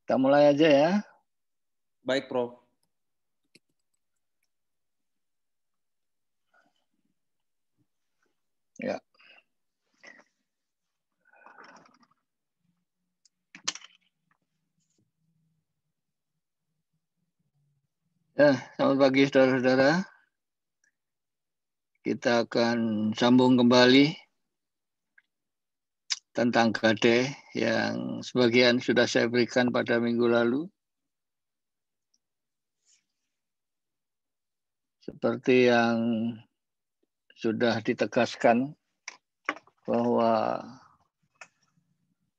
Kita mulai aja ya. Baik, Prof. Ya. Ya, selamat pagi saudara-saudara. Kita akan sambung kembali tentang gadai yang sebagian sudah saya berikan pada minggu lalu. Seperti yang sudah ditegaskan bahwa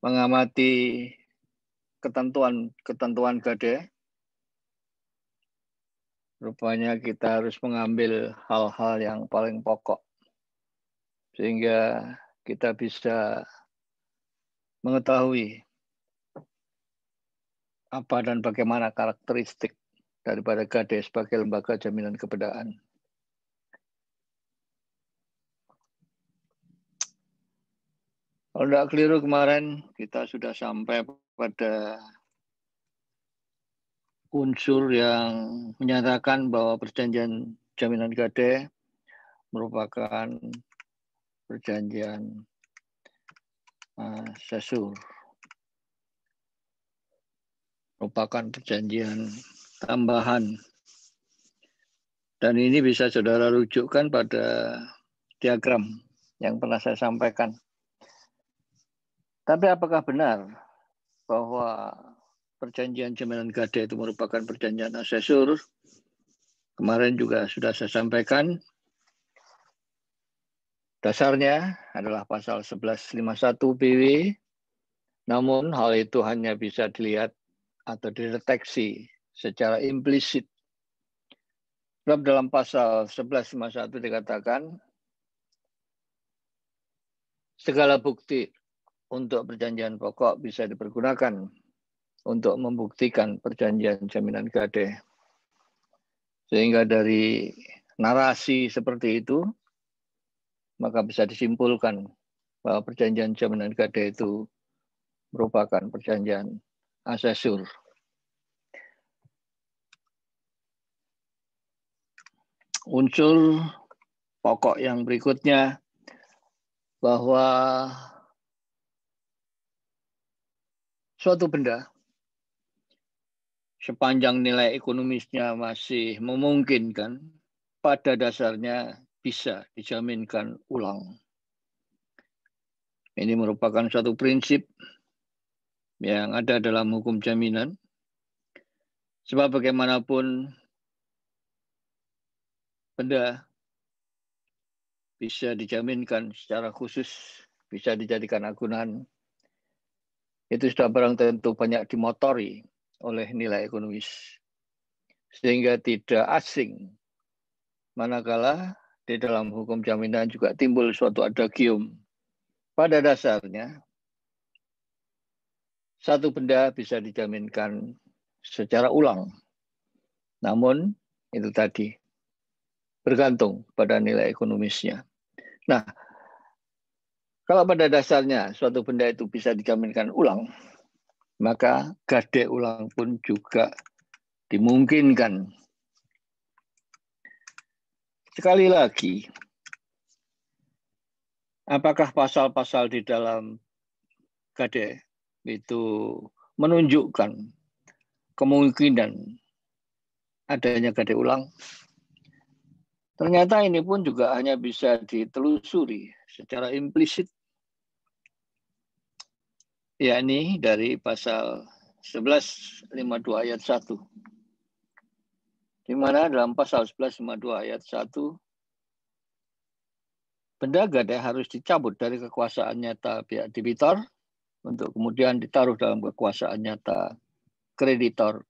mengamati ketentuan gadai, rupanya kita harus mengambil hal-hal yang paling pokok sehingga kita bisa mengetahui apa dan bagaimana karakteristik daripada gadai sebagai lembaga jaminan keberadaan. Kalau tidak keliru kemarin kita sudah sampai pada unsur yang menyatakan bahwa perjanjian jaminan gadai merupakan perjanjian sesur, merupakan perjanjian tambahan. Dan ini bisa saudara rujukkan pada diagram yang pernah saya sampaikan. Tapi apakah benar bahwa perjanjian jaminan gadai itu merupakan perjanjian asesur? Kemarin juga sudah saya sampaikan. Dasarnya adalah pasal 1151 BW. Namun hal itu hanya bisa dilihat atau dideteksi secara implisit. Sebab dalam pasal 1151 dikatakan segala bukti untuk perjanjian pokok bisa dipergunakan untuk membuktikan perjanjian jaminan gadai. Sehingga dari narasi seperti itu, maka bisa disimpulkan bahwa perjanjian jaminan gadai itu merupakan perjanjian asesur. Unsur pokok yang berikutnya bahwa suatu benda sepanjang nilai ekonomisnya masih memungkinkan, pada dasarnya bisa dijaminkan ulang. Ini merupakan suatu prinsip yang ada dalam hukum jaminan. Sebab bagaimanapun benda bisa dijaminkan secara khusus, bisa dijadikan agunan. Itu sudah barang tentu banyak dimotori oleh nilai ekonomis. Sehingga tidak asing manakala di dalam hukum jaminan juga timbul suatu adagium. Pada dasarnya, satu benda bisa dijaminkan secara ulang. Namun, itu tadi, bergantung pada nilai ekonomisnya. Nah, kalau pada dasarnya suatu benda itu bisa dijaminkan ulang, maka gadai ulang pun juga dimungkinkan. Sekali lagi, apakah pasal-pasal di dalam gadai itu menunjukkan kemungkinan adanya gadai ulang? Ternyata ini pun juga hanya bisa ditelusuri secara implisit, yakni dari pasal 1152 ayat 1. Di mana dalam pasal 1152 ayat 1, benda gadai harus dicabut dari kekuasaan nyata pihak debitor untuk kemudian ditaruh dalam kekuasaan nyata kreditor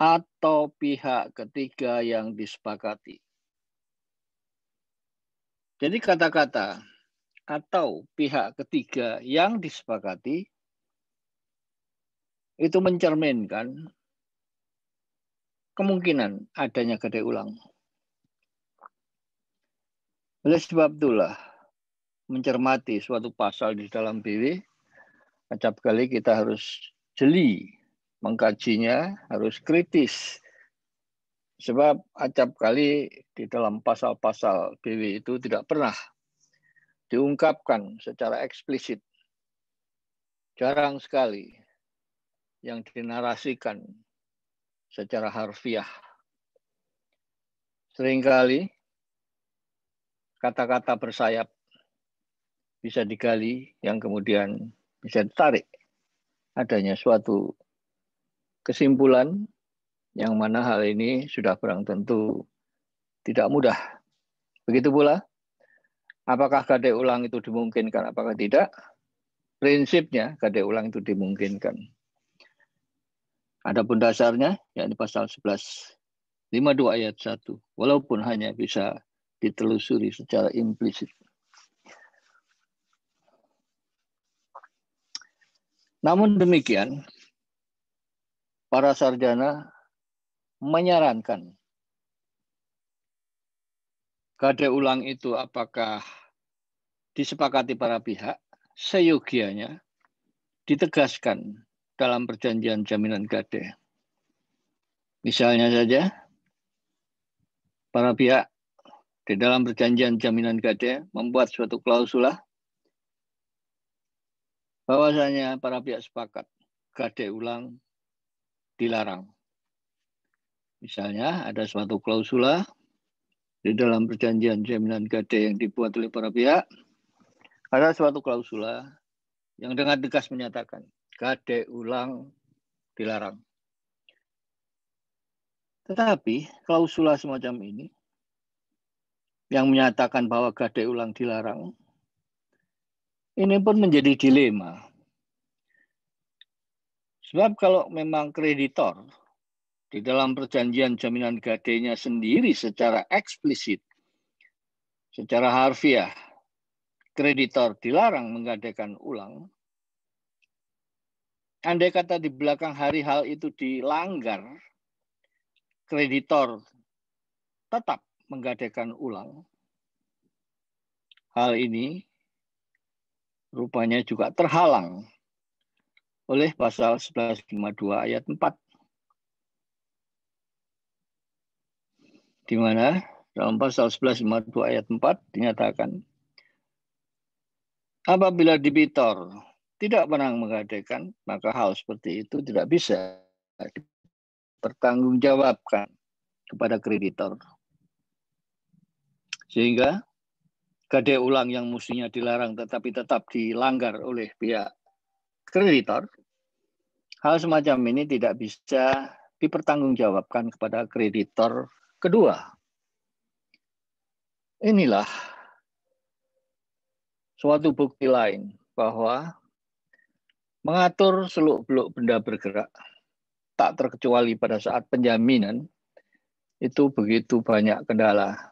atau pihak ketiga yang disepakati. Jadi kata-kata atau pihak ketiga yang disepakati itu mencerminkan kemungkinan adanya gadai ulang. Oleh sebab itulah mencermati suatu pasal di dalam BW, acap kali kita harus jeli mengkajinya harus kritis. Sebab acap kali di dalam pasal-pasal BW itu tidak pernah diungkapkan secara eksplisit. Jarang sekali yang dinarasikan secara harfiah. Seringkali kata-kata bersayap bisa digali yang kemudian bisa ditarik adanya suatu kesimpulan yang mana hal ini sudah barang tentu tidak mudah. Begitu pula, apakah gadai ulang itu dimungkinkan, apakah tidak? Prinsipnya gadai ulang itu dimungkinkan. Adapun dasarnya, yakni pasal 1152 ayat 1, walaupun hanya bisa ditelusuri secara implisit. Namun demikian, para sarjana menyarankan gadai ulang itu apakah disepakati para pihak, seyogianya ditegaskan dalam perjanjian jaminan gadai. Misalnya saja, para pihak di dalam perjanjian jaminan gadai membuat suatu klausula bahwasanya para pihak sepakat gadai ulang dilarang. Misalnya ada suatu klausula di dalam perjanjian jaminan gadai yang dibuat oleh para pihak, ada suatu klausula yang dengan tegas menyatakan gadai ulang dilarang. Tetapi klausula semacam ini yang menyatakan bahwa gadai ulang dilarang, ini pun menjadi dilema. Sebab kalau memang kreditor di dalam perjanjian jaminan gadainya sendiri secara eksplisit, secara harfiah, kreditor dilarang menggadaikan ulang, andai kata di belakang hari hal itu dilanggar, kreditor tetap menggadaikan ulang. Hal ini rupanya juga terhalang oleh pasal 1152 ayat 4. Di mana dalam pasal 1152 ayat 4 dinyatakan, apabila debitor tidak pernah menggadaikan, maka hal seperti itu tidak bisa dipertanggungjawabkan kepada kreditor. Sehingga gadai ulang yang mestinya dilarang tetapi tetap dilanggar oleh pihak kreditor, hal semacam ini tidak bisa dipertanggungjawabkan kepada kreditor kedua. Inilah suatu bukti lain bahwa mengatur seluk-beluk benda bergerak, tak terkecuali pada saat penjaminan, itu begitu banyak kendala,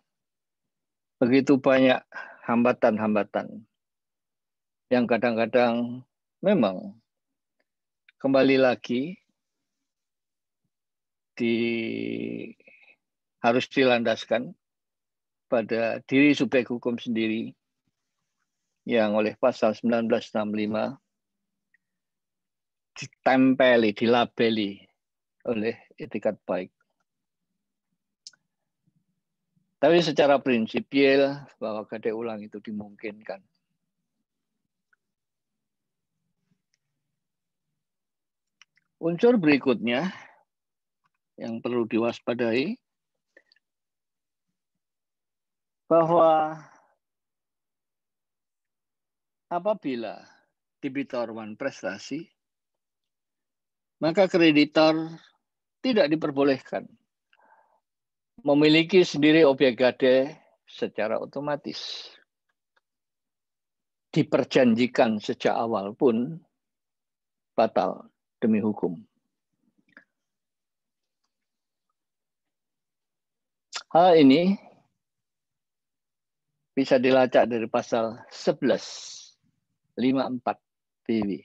begitu banyak hambatan-hambatan yang kadang-kadang memang kembali lagi harus dilandaskan pada diri subjek hukum sendiri yang oleh pasal 1965 ditempeli, dilabeli oleh etikat baik. Tapi secara prinsipil bahwa gadai ulang itu dimungkinkan. Unsur berikutnya yang perlu diwaspadai bahwa apabila debitor prestasi, maka kreditor tidak diperbolehkan memiliki sendiri objek gadai secara otomatis. Diperjanjikan sejak awal pun batal demi hukum. Hal ini bisa dilacak dari pasal 1154 BW.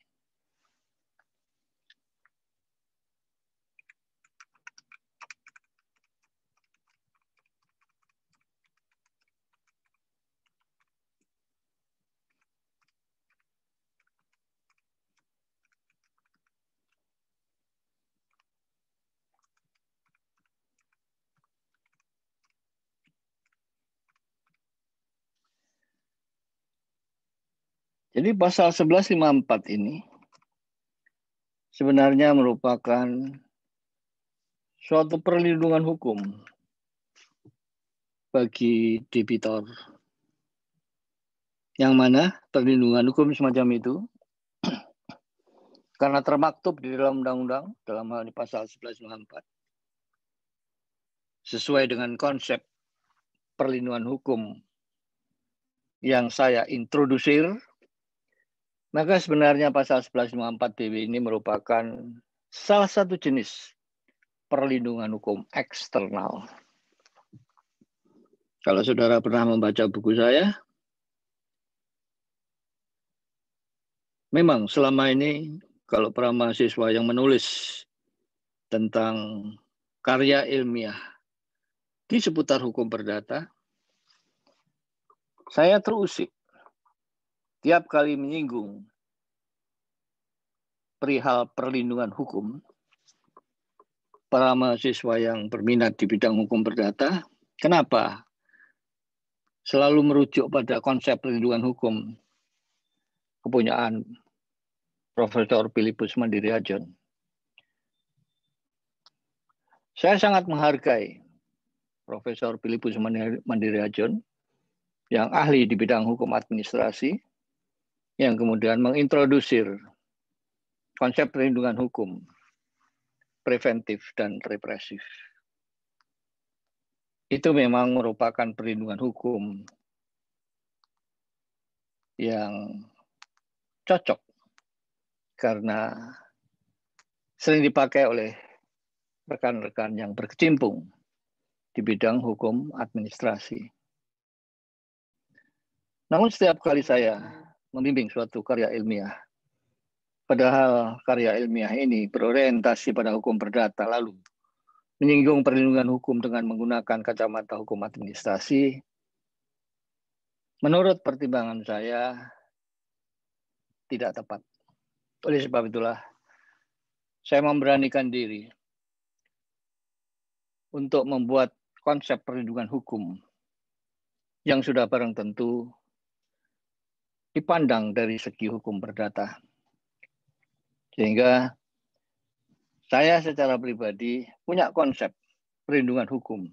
Jadi pasal 1154 ini sebenarnya merupakan suatu perlindungan hukum bagi debitor. Yang mana perlindungan hukum semacam itu karena termaktub di dalam undang-undang dalam hal ini pasal 1154 sesuai dengan konsep perlindungan hukum yang saya introdusir, maka sebenarnya pasal 1154 BW ini merupakan salah satu jenis perlindungan hukum eksternal. Kalau saudara pernah membaca buku saya, memang selama ini kalau para mahasiswa yang menulis tentang karya ilmiah di seputar hukum perdata, saya terusik tiap kali menyinggung perihal perlindungan hukum. Para mahasiswa yang berminat di bidang hukum perdata, kenapa selalu merujuk pada konsep perlindungan hukum kepunyaan Profesor Philippus Mandiriajon? Saya sangat menghargai Profesor Philippus Mandiriajon yang ahli di bidang hukum administrasi, yang kemudian mengintrodusir konsep perlindungan hukum preventif dan represif. Itu memang merupakan perlindungan hukum yang cocok karena sering dipakai oleh rekan-rekan yang berkecimpung di bidang hukum administrasi. Namun setiap kali saya membimbing suatu karya ilmiah, padahal karya ilmiah ini berorientasi pada hukum perdata, lalu menyinggung perlindungan hukum dengan menggunakan kacamata hukum administrasi, menurut pertimbangan saya tidak tepat. Oleh sebab itulah, saya memberanikan diri untuk membuat konsep perlindungan hukum yang sudah barang tentu dipandang dari segi hukum perdata. Sehingga saya secara pribadi punya konsep perlindungan hukum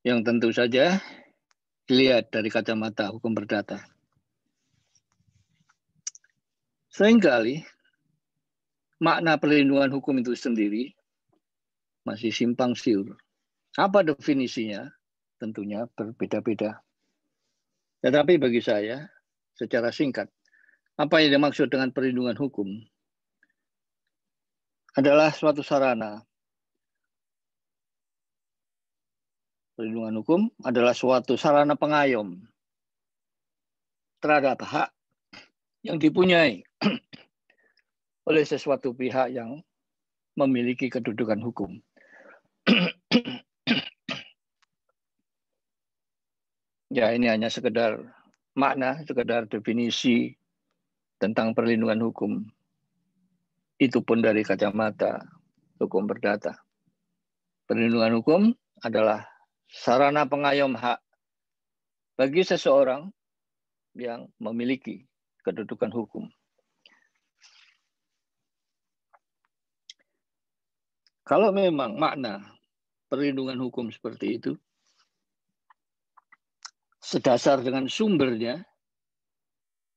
yang tentu saja dilihat dari kacamata hukum perdata. Seringkali makna perlindungan hukum itu sendiri masih simpang siur. Apa definisinya? Tentunya berbeda-beda. Tetapi bagi saya, secara singkat, apa yang dimaksud dengan perlindungan hukum adalah suatu sarana. Perlindungan hukum adalah suatu sarana pengayom terhadap hak yang dipunyai oleh sesuatu pihak yang memiliki kedudukan hukum. Ya, ini hanya sekedar makna, sekedar definisi tentang perlindungan hukum. Itu pun dari kacamata hukum perdata. Perlindungan hukum adalah sarana pengayom hak bagi seseorang yang memiliki kedudukan hukum. Kalau memang makna perlindungan hukum seperti itu, sedasar dengan sumbernya,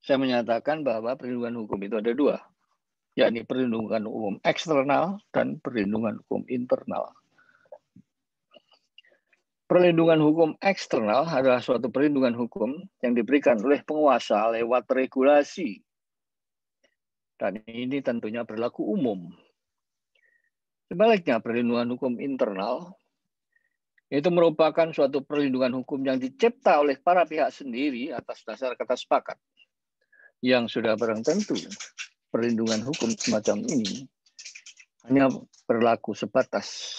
saya menyatakan bahwa perlindungan hukum itu ada dua, yakni perlindungan hukum eksternal dan perlindungan hukum internal. Perlindungan hukum eksternal adalah suatu perlindungan hukum yang diberikan oleh penguasa lewat regulasi. Dan ini tentunya berlaku umum. Sebaliknya, perlindungan hukum internal itu merupakan suatu perlindungan hukum yang dicipta oleh para pihak sendiri atas dasar kata sepakat. Yang sudah barang tentu, perlindungan hukum semacam ini hanya berlaku sebatas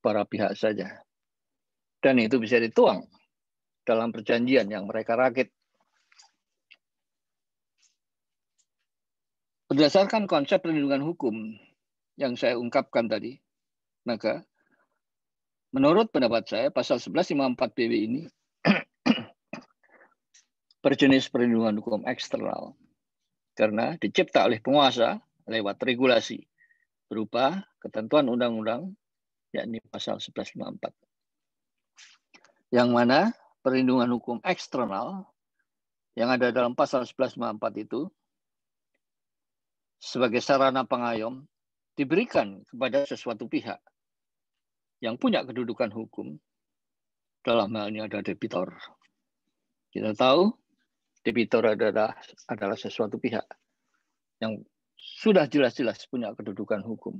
para pihak saja. Dan itu bisa dituang dalam perjanjian yang mereka rakit. Berdasarkan konsep perlindungan hukum yang saya ungkapkan tadi, maka menurut pendapat saya, pasal 1154 BW ini berjenis perlindungan hukum eksternal karena dicipta oleh penguasa lewat regulasi berupa ketentuan undang-undang, yakni pasal 1154. Yang mana perlindungan hukum eksternal yang ada dalam pasal 1154 itu sebagai sarana pengayom diberikan kepada sesuatu pihak yang punya kedudukan hukum. Dalam hal ini ada debitor. Kita tahu debitor adalah sesuatu pihak yang sudah jelas-jelas punya kedudukan hukum.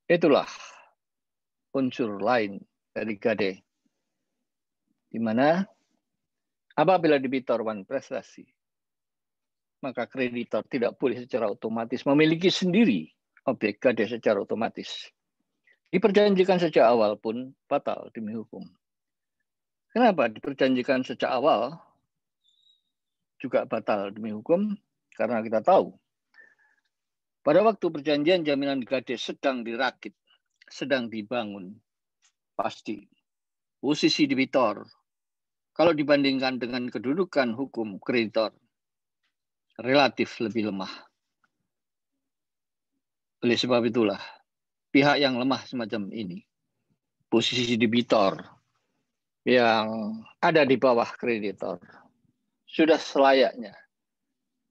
Itulah unsur lain dari gade, di mana apabila debitor wanprestasi, maka kreditor tidak boleh secara otomatis memiliki sendiri objek gade secara otomatis. Diperjanjikan sejak awal pun batal demi hukum. Kenapa diperjanjikan sejak awal juga batal demi hukum? Karena kita tahu pada waktu perjanjian jaminan gade sedang dirakit, sedang dibangun, pasti posisi debitor kalau dibandingkan dengan kedudukan hukum kreditor relatif lebih lemah. Oleh sebab itulah pihak yang lemah semacam ini, posisi debitor yang ada di bawah kreditor, sudah selayaknya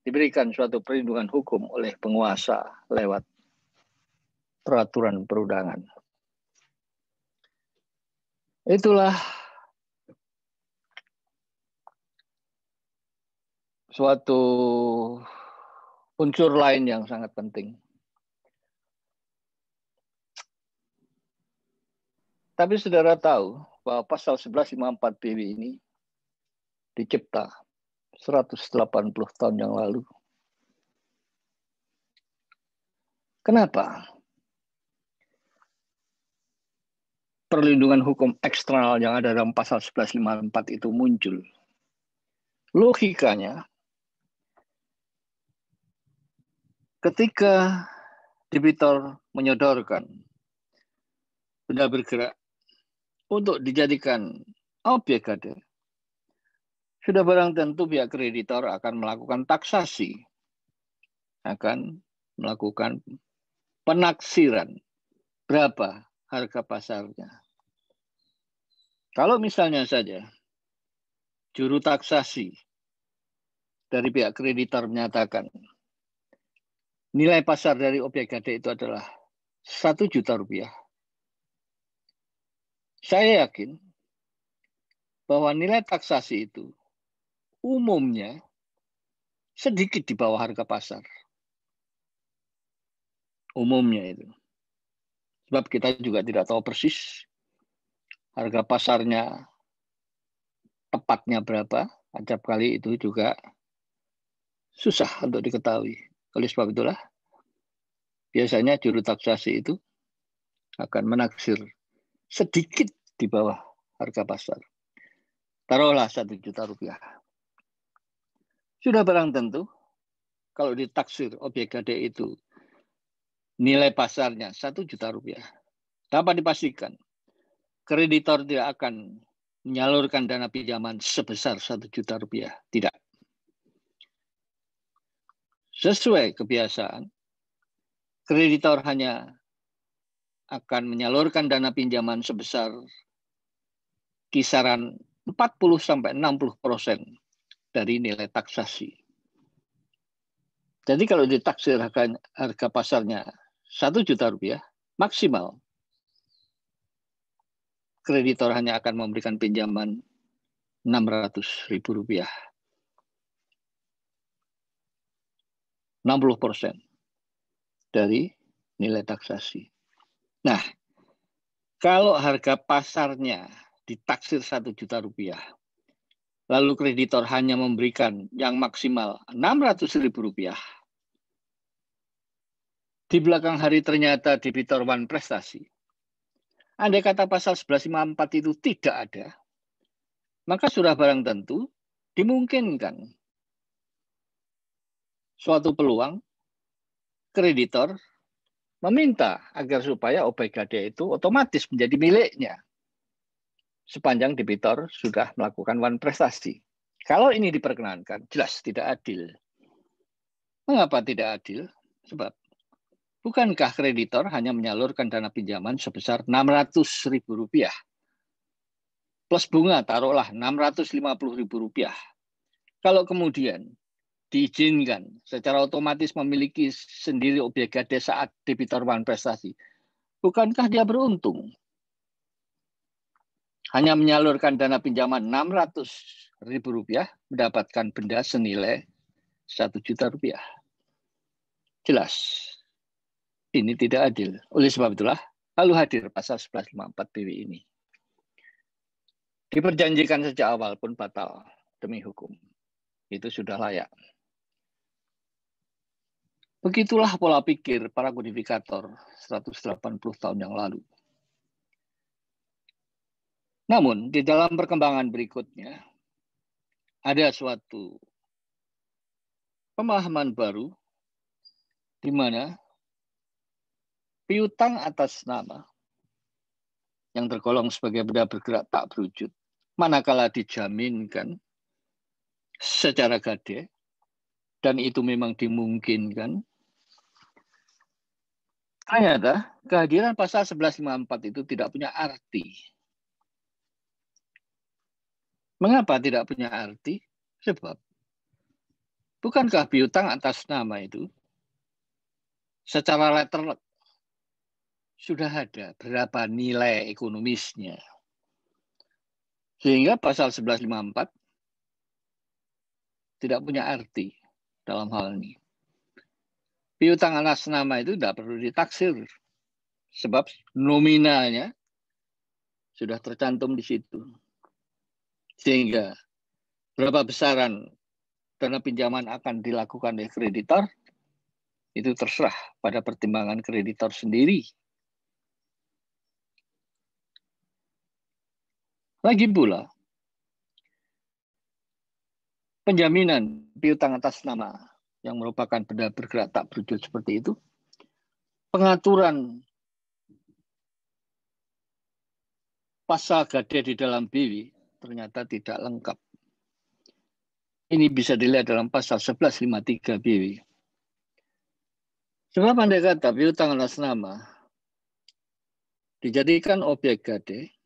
diberikan suatu perlindungan hukum oleh penguasa lewat peraturan perundangan. Itulah suatu unsur lain yang sangat penting. Tapi saudara tahu bahwa pasal 1154 PW ini dicipta 180 tahun yang lalu. Kenapa? Perlindungan hukum eksternal yang ada dalam pasal 1154 itu muncul. Logikanya, ketika debitor menyodorkan benda bergerak untuk dijadikan objek gade, sudah barang tentu pihak kreditor akan melakukan taksasi, akan melakukan penaksiran berapa harga pasarnya. Kalau misalnya saja juru taksasi dari pihak kreditor menyatakan nilai pasar dari objek gade itu adalah 1 juta rupiah, saya yakin bahwa nilai taksasi itu umumnya sedikit di bawah harga pasar. Umumnya itu. Sebab kita juga tidak tahu persis harga pasarnya tepatnya berapa. Acap kali itu juga susah untuk diketahui. Oleh sebab itulah, biasanya juru taksasi itu akan menaksir sedikit di bawah harga pasar. Taruhlah 1 juta rupiah. Sudah barang tentu, kalau ditaksir objek gade itu nilai pasarnya 1 juta rupiah, dapat dipastikan kreditor tidak akan menyalurkan dana pinjaman sebesar 1 juta rupiah. Tidak. Sesuai kebiasaan, kreditor hanya akan menyalurkan dana pinjaman sebesar kisaran 40-60% dari nilai taksasi. Jadi kalau ditaksir harga pasarnya 1 juta rupiah, maksimal kreditor hanya akan memberikan pinjaman 600.000 rupiah. 60% dari nilai taksasi. Nah, kalau harga pasarnya ditaksir 1 juta rupiah, lalu kreditor hanya memberikan yang maksimal 600.000 rupiah, di belakang hari ternyata debitor wanprestasi, andai kata pasal 1154 itu tidak ada, maka sudah barang tentu dimungkinkan suatu peluang kreditor meminta agar supaya objek gade itu otomatis menjadi miliknya. sepanjang debitor sudah melakukan wan prestasi. Kalau ini diperkenankan, jelas tidak adil. Mengapa tidak adil? Sebab bukankah kreditor hanya menyalurkan dana pinjaman sebesar Rp600.000 plus bunga, taruhlah Rp650.000. Kalau kemudian diizinkan secara otomatis memiliki sendiri objek gade saat debitor wan prestasi, bukankah dia beruntung? Hanya menyalurkan dana pinjaman Rp600.000 mendapatkan benda senilai Rp1 juta. Jelas ini tidak adil. Oleh sebab itulah lalu hadir pasal 1154 BW ini. Diperjanjikan sejak awal pun batal demi hukum. Itu sudah layak. Begitulah pola pikir para kodifikator 180 tahun yang lalu. Namun, di dalam perkembangan berikutnya, ada suatu pemahaman baru di mana piutang atas nama yang tergolong sebagai benda bergerak tak berwujud, manakala dijaminkan secara gade, dan itu memang dimungkinkan, ternyata kehadiran pasal 1154 itu tidak punya arti. Mengapa tidak punya arti? Sebab bukankah piutang atas nama itu secara letterlek sudah ada berapa nilai ekonomisnya. Sehingga pasal 1154 tidak punya arti dalam hal ini. Piutang atas nama itu tidak perlu ditaksir. Sebab nominalnya sudah tercantum di situ. Sehingga berapa besaran dana pinjaman akan dilakukan oleh kreditor, itu terserah pada pertimbangan kreditor sendiri. Lagi pula, penjaminan piutang atas nama yang merupakan benda bergerak tak berwujud seperti itu, pengaturan pasal gade di dalam BW ternyata tidak lengkap. Ini bisa dilihat dalam pasal 1153 BW. Sebab andai kata piutang atas nama dijadikan objek gade,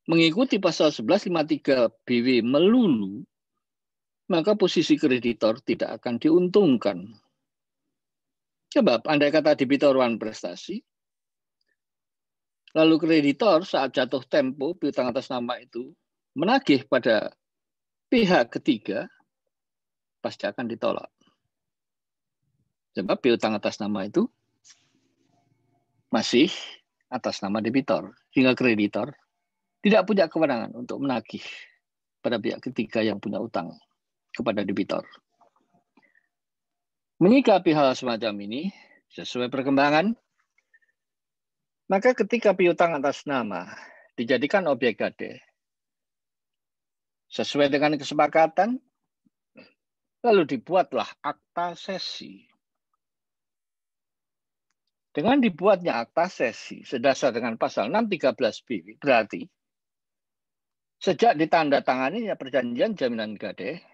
mengikuti pasal 1153 BW melulu, maka posisi kreditor tidak akan diuntungkan. Sebab andai kata debitor wan prestasi, lalu kreditor saat jatuh tempo piutang atas nama itu menagih pada pihak ketiga, pasti akan ditolak. Sebab piutang atas nama itu masih atas nama debitor, sehingga kreditor tidak punya kewenangan untuk menagih pada pihak ketiga yang punya utang kepada debitor. Menyikapi hal semacam ini, sesuai perkembangan, maka ketika piutang atas nama dijadikan objek gade, sesuai dengan kesepakatan, lalu dibuatlah akta sesi. Dengan dibuatnya akta sesi sedasar dengan pasal 613 BW, berarti sejak ditandatanganinya perjanjian jaminan gade,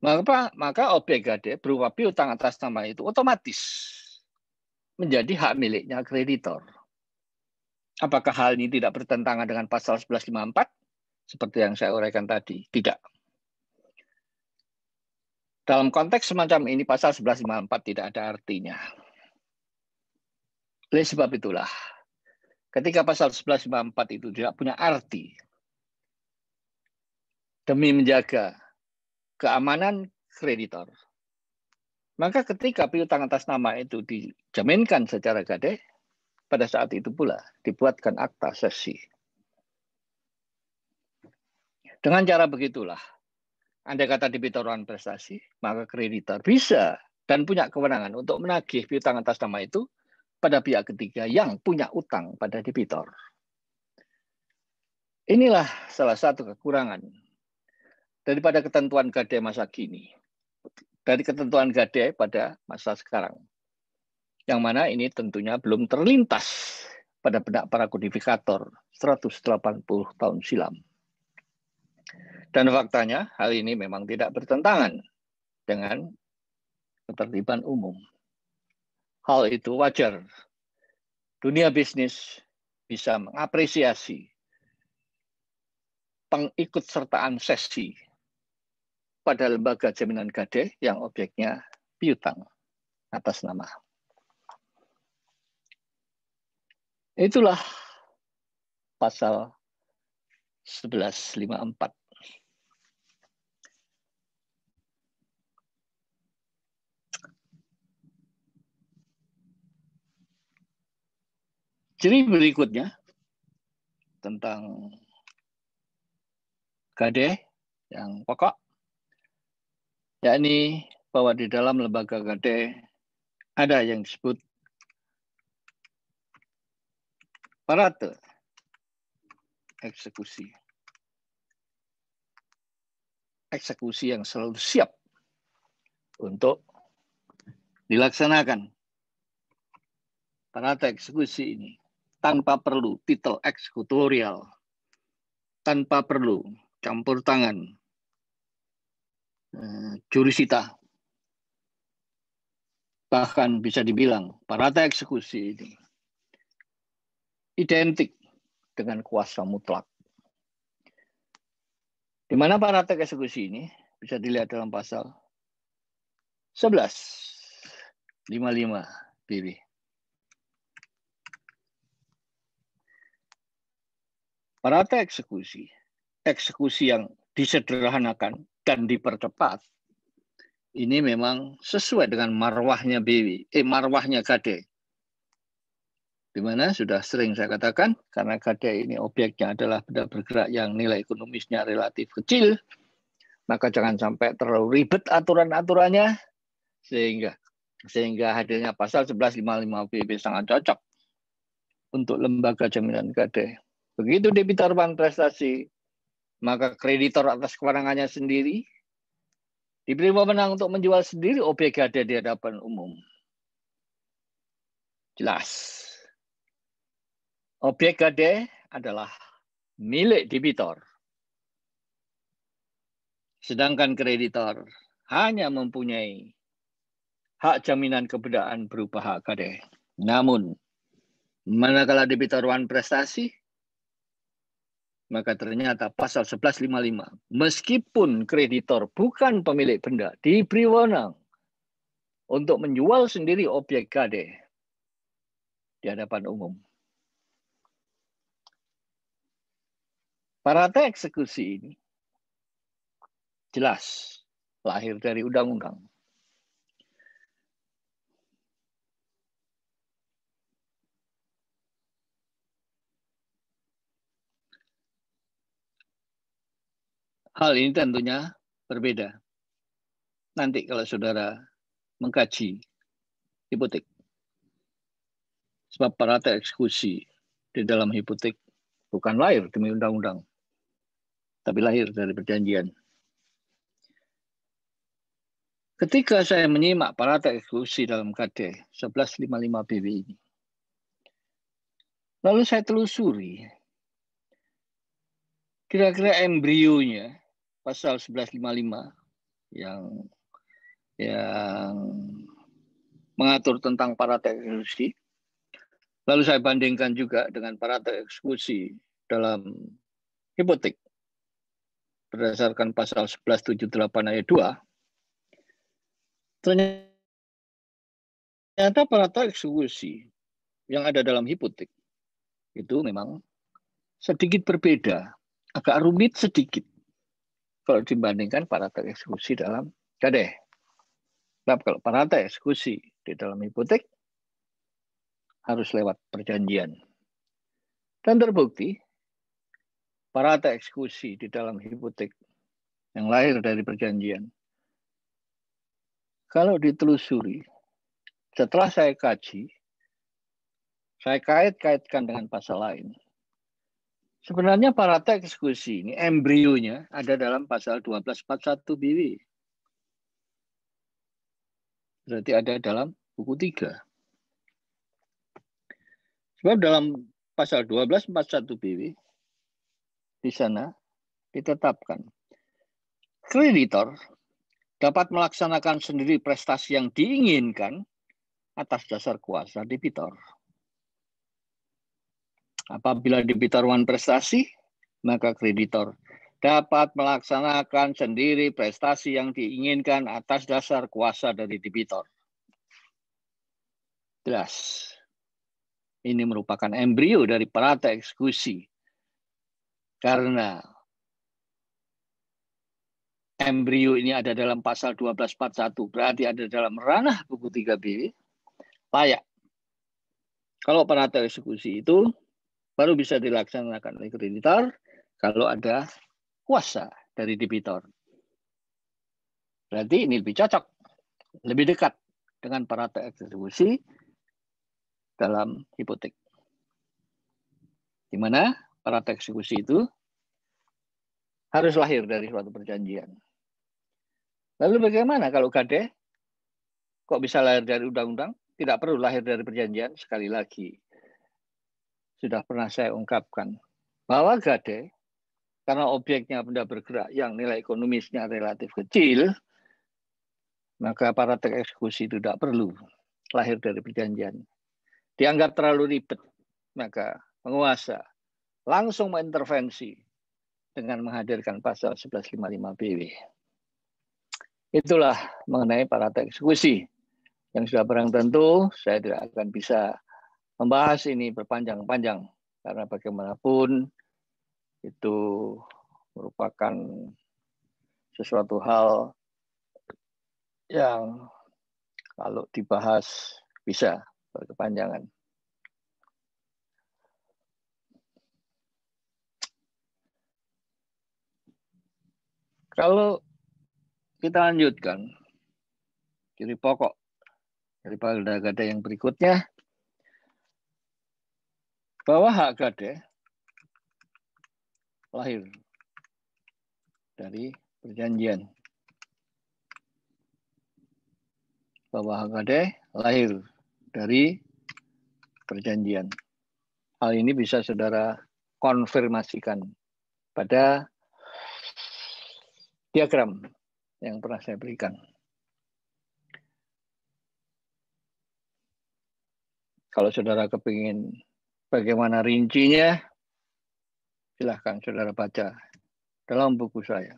maka objek gade berupa piutang atas nama itu otomatis menjadi hak miliknya kreditor. Apakah hal ini tidak bertentangan dengan pasal 1154? Seperti yang saya uraikan tadi, tidak. Dalam konteks semacam ini, pasal 1154 tidak ada artinya. Oleh sebab itulah, ketika pasal 1154 itu tidak punya arti, demi menjaga keamanan kreditor, maka ketika piutang atas nama itu dijaminkan secara gade, pada saat itu pula dibuatkan akta sesi. Dengan cara begitulah, andai kata debitor wan prestasi, maka kreditor bisa dan punya kewenangan untuk menagih piutang atas nama itu pada pihak ketiga yang punya utang pada debitor. Inilah salah satu kekurangan daripada ketentuan gade masa kini. Dari ketentuan gade pada masa sekarang. Yang mana ini tentunya belum terlintas pada benak para kodifikator 180 tahun silam. Dan faktanya, hal ini memang tidak bertentangan dengan ketertiban umum. Hal itu wajar. Dunia bisnis bisa mengapresiasi pengikutsertaan sesi pada lembaga jaminan gade yang objeknya piutang atas nama. Itulah pasal 1154. Ciri berikutnya tentang gade yang pokok, yakni bahwa di dalam lembaga gade ada yang disebut parate eksekusi. Eksekusi yang selalu siap untuk dilaksanakan. Parate eksekusi ini tanpa perlu titel eksekutorial, tanpa perlu campur tangan jurusita. Bahkan bisa dibilang parate eksekusi ini identik dengan kuasa mutlak. Di mana parate eksekusi ini bisa dilihat dalam pasal 1155 BB. Parate eksekusi, eksekusi yang disederhanakan dan dipercepat, ini memang sesuai dengan marwahnya marwahnya gade. Di mana sudah sering saya katakan, karena gade ini objeknya adalah benda bergerak yang nilai ekonomisnya relatif kecil, maka jangan sampai terlalu ribet aturan-aturannya, sehingga hadirnya pasal 1155 BB sangat cocok untuk lembaga jaminan gade. Begitu debitor prestasi, maka kreditor atas kewenangannya sendiri diberi wewenang untuk menjual sendiri objek gade di hadapan umum. Jelas. Objek gade adalah milik debitor. Sedangkan kreditor hanya mempunyai hak jaminan kebendaan berupa hak gade. Namun, manakala debitor prestasi, maka ternyata pasal 1155, meskipun kreditor bukan pemilik benda, diberi wewenang untuk menjual sendiri objek gade di hadapan umum. Parate eksekusi ini jelas lahir dari undang-undang. Hal ini tentunya berbeda nanti kalau saudara mengkaji hipotek. Sebab parate eksekusi di dalam hipotek bukan lahir demi undang-undang, tapi lahir dari perjanjian. Ketika saya menyimak parate eksekusi dalam KD 1155 BB ini, lalu saya telusuri kira-kira embrionya pasal 1155 yang mengatur tentang parate eksekusi. Lalu saya bandingkan juga dengan parate eksekusi dalam hipotek berdasarkan pasal 1178 ayat 2. Ternyata parate eksekusi yang ada dalam hipotek itu memang sedikit berbeda, agak rumit sedikit kalau dibandingkan parate eksekusi dalam gade. Sebab kalau parate eksekusi di dalam hipotek harus lewat perjanjian. Dan terbukti parate eksekusi di dalam hipotek yang lahir dari perjanjian, kalau ditelusuri, setelah saya kaji, saya kait-kaitkan dengan pasal lain. Sebenarnya parate eksekusi ini embrionya ada dalam pasal 1241 BW. Berarti ada dalam buku 3. Sebab dalam pasal 1241 BW di sana ditetapkan kreditor dapat melaksanakan sendiri prestasi yang diinginkan atas dasar kuasa debitor. Apabila debitor prestasi, maka kreditor dapat melaksanakan sendiri prestasi yang diinginkan atas dasar kuasa dari debitor. Jelas. Ini merupakan embrio dari perata eksekusi. Karena embrio ini ada dalam pasal 1241, berarti ada dalam ranah buku 3B, layak. Kalau perata eksekusi itu baru bisa dilaksanakan oleh kreditor kalau ada kuasa dari debitor. Berarti ini lebih cocok, lebih dekat dengan perata eksekusi dalam hipotek. Di mana perata eksekusi itu harus lahir dari suatu perjanjian. Lalu bagaimana kalau gade? Kok bisa lahir dari undang-undang? Tidak perlu lahir dari perjanjian. Sekali lagi, sudah pernah saya ungkapkan bahwa gade, karena objeknya benda bergerak yang nilai ekonomisnya relatif kecil, maka perata eksekusi itu tidak perlu lahir dari perjanjian. Dianggap terlalu ribet, maka penguasa langsung mengintervensi dengan menghadirkan pasal 1155 BW. Itulah mengenai perata eksekusi. Yang sudah barang tentu, saya tidak akan bisa membahas ini berpanjang-panjang. Karena bagaimanapun itu merupakan sesuatu hal yang kalau dibahas bisa berkepanjangan. Kalau kita lanjutkan, ciri pokok dari gade yang berikutnya, bahwa hak gade lahir dari perjanjian. Bahwa hak gade lahir dari perjanjian. Hal ini bisa saudara konfirmasikan pada diagram yang pernah saya berikan. Kalau saudara kepingin bagaimana rincinya, silahkan saudara baca dalam buku saya.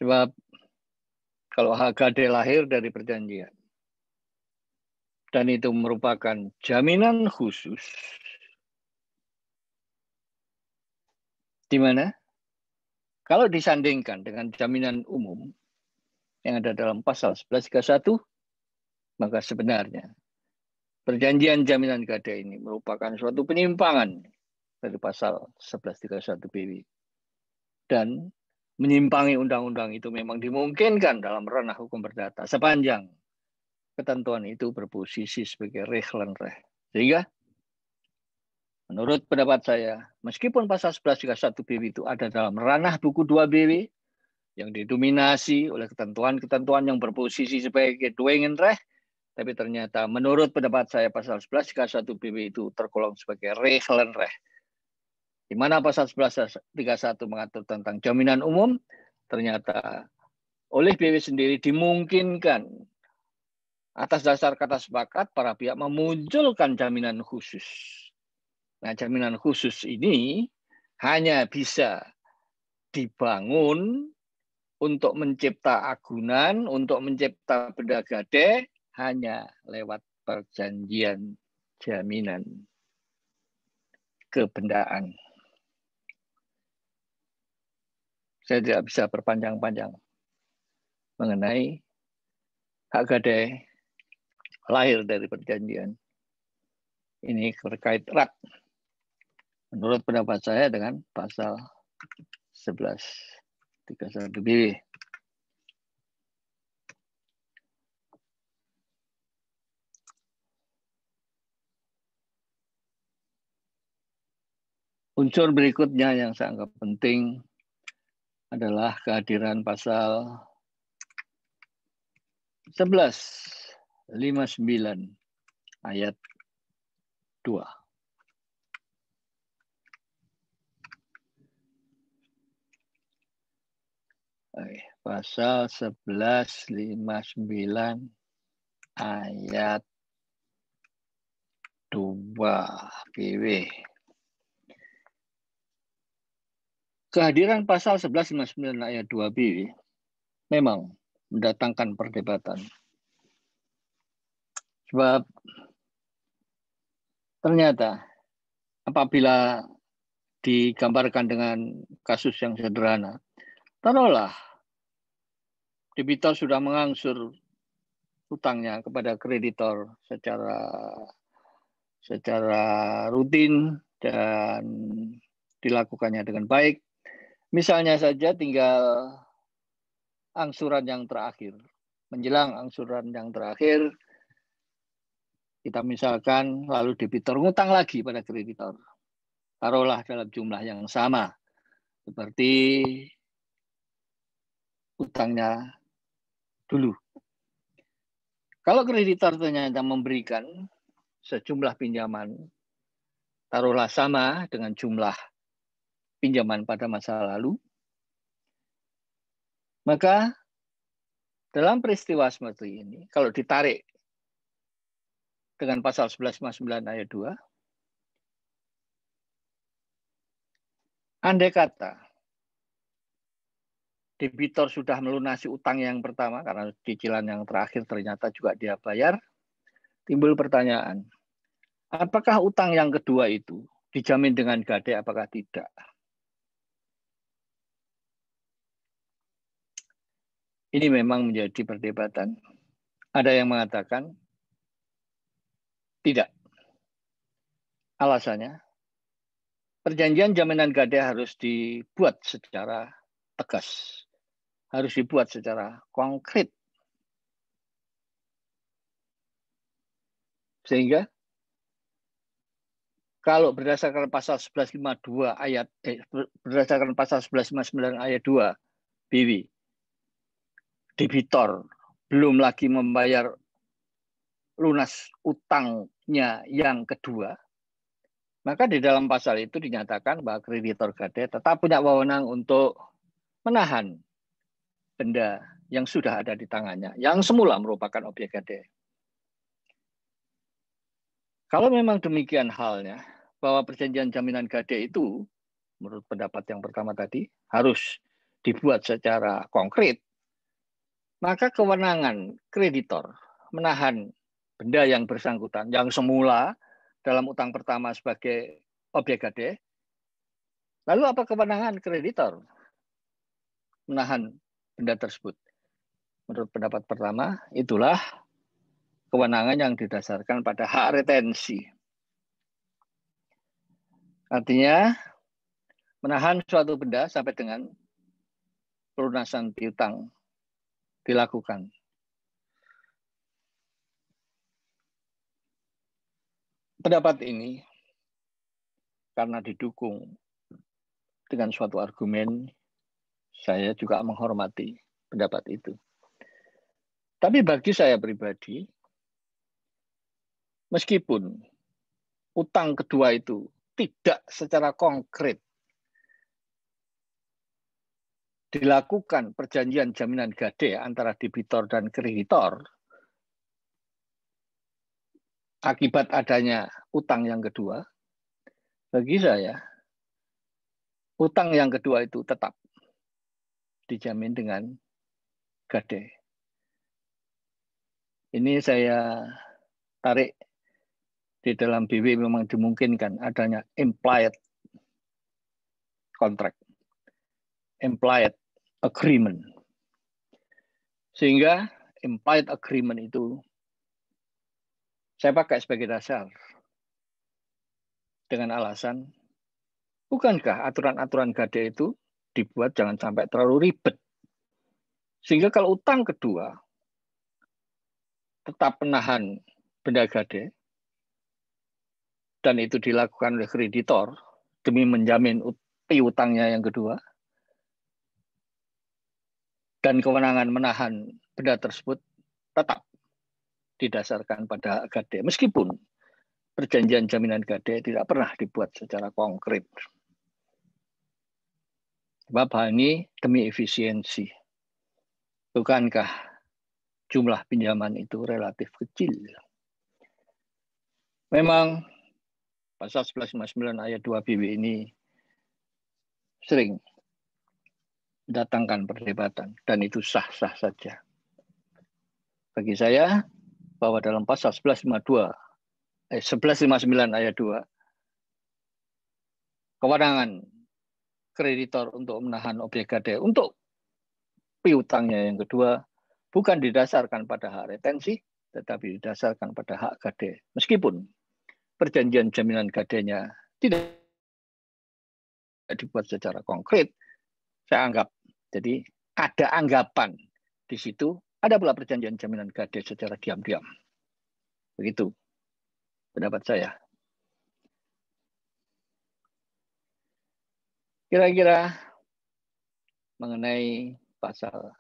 Sebab kalau hak gade lahir dari perjanjian, dan itu merupakan jaminan khusus, di mana kalau disandingkan dengan jaminan umum yang ada dalam pasal 1131, maka sebenarnya perjanjian jaminan gade ini merupakan suatu penyimpangan dari pasal 1131 BW. Dan menyimpangi undang-undang itu memang dimungkinkan dalam ranah hukum perdata sepanjang ketentuan itu berposisi sebagai recht reh. Sehingga menurut pendapat saya, meskipun pasal 1131 BW itu ada dalam ranah buku 2 BW yang didominasi oleh ketentuan-ketentuan yang berposisi sebagai recht, tapi ternyata menurut pendapat saya pasal 1131 BW itu tergolong sebagai recht, di mana pasal 1131 mengatur tentang jaminan umum, ternyata oleh BW sendiri dimungkinkan atas dasar kata sepakat para pihak memunculkan jaminan khusus. Nah, jaminan khusus ini hanya bisa dibangun untuk mencipta agunan, untuk mencipta benda gade, hanya lewat perjanjian jaminan kebendaan. Saya tidak bisa berpanjang-panjang mengenai hak gade lahir dari perjanjian. Ini terkait erat menurut pendapat saya dengan pasal 1131 BW. Unsur berikutnya yang saya anggap penting adalah kehadiran pasal 1159 ayat 2. Pasal 1159 ayat 2 BW. Kehadiran pasal 1159 ayat 2 BW memang mendatangkan perdebatan. Sebab ternyata apabila digambarkan dengan kasus yang sederhana, taruhlah debitor sudah mengangsur hutangnya kepada kreditor secara rutin dan dilakukannya dengan baik. Misalnya saja tinggal angsuran yang terakhir. Menjelang angsuran yang terakhir, kita misalkan lalu debitor ngutang lagi pada kreditor. Taruhlah dalam jumlah yang sama. Seperti utangnya dulu. Kalau kreditor ternyata memberikan sejumlah pinjaman, taruhlah sama dengan jumlah pinjaman pada masa lalu, maka dalam peristiwa seperti ini, kalau ditarik dengan pasal 1159 ayat 2, andai kata debitor sudah melunasi utang yang pertama, karena cicilan yang terakhir ternyata juga dia bayar, timbul pertanyaan, apakah utang yang kedua itu dijamin dengan gade, apakah tidak? Ini memang menjadi perdebatan. Ada yang mengatakan tidak. Alasannya, perjanjian jaminan gade harus dibuat secara tegas. Harus dibuat secara konkret. Sehingga kalau berdasarkan pasal 1152 berdasarkan pasal 1159 ayat 2 BW, debitor belum lagi membayar lunas utangnya yang kedua, maka di dalam pasal itu dinyatakan bahwa kreditor gade tetap punya wewenang untuk menahan benda yang sudah ada di tangannya, yang semula merupakan objek gade. Kalau memang demikian halnya, bahwa perjanjian jaminan gade itu, menurut pendapat yang pertama tadi, harus dibuat secara konkret, maka kewenangan kreditor menahan benda yang bersangkutan, yang semula dalam utang pertama sebagai objek gade, lalu apa kewenangan kreditor menahan benda tersebut? Menurut pendapat pertama, itulah kewenangan yang didasarkan pada hak retensi. Artinya, menahan suatu benda sampai dengan pelunasan piutang dilakukan. Pendapat ini karena didukung dengan suatu argumen, saya juga menghormati pendapat itu. Tapi bagi saya pribadi, meskipun utang kedua itu tidak secara konkret dilakukan perjanjian jaminan gade antara debitor dan kreditor, akibat adanya utang yang kedua, bagi saya, utang yang kedua itu tetap dijamin dengan gade. Ini saya tarik di dalam BW memang dimungkinkan adanya implied contract, implied agreement. Sehingga implied agreement itu saya pakai sebagai dasar dengan alasan, bukankah aturan-aturan gade itu dibuat jangan sampai terlalu ribet. Sehingga kalau utang kedua tetap menahan benda gade, dan itu dilakukan oleh kreditor demi menjamin piutangnya yang kedua, dan kewenangan menahan benda tersebut tetap didasarkan pada gade, meskipun perjanjian jaminan gade tidak pernah dibuat secara konkret. Sebab hal ini demi efisiensi. bukankah jumlah pinjaman itu relatif kecil? Memang pasal 1159 ayat 2 BW ini sering mendatangkan perdebatan, dan itu sah-sah saja. Bagi saya, bahwa dalam pasal 1159 ayat 2, kewenangan kreditor untuk menahan objek gadai untuk piutangnya yang kedua bukan didasarkan pada hak retensi, tetapi didasarkan pada hak gadai. Meskipun perjanjian jaminan gadainya tidak dibuat secara konkret, saya anggap, jadi ada anggapan di situ, ada pula perjanjian jaminan gadai secara diam-diam. Begitu pendapat saya. Kira-kira mengenai pasal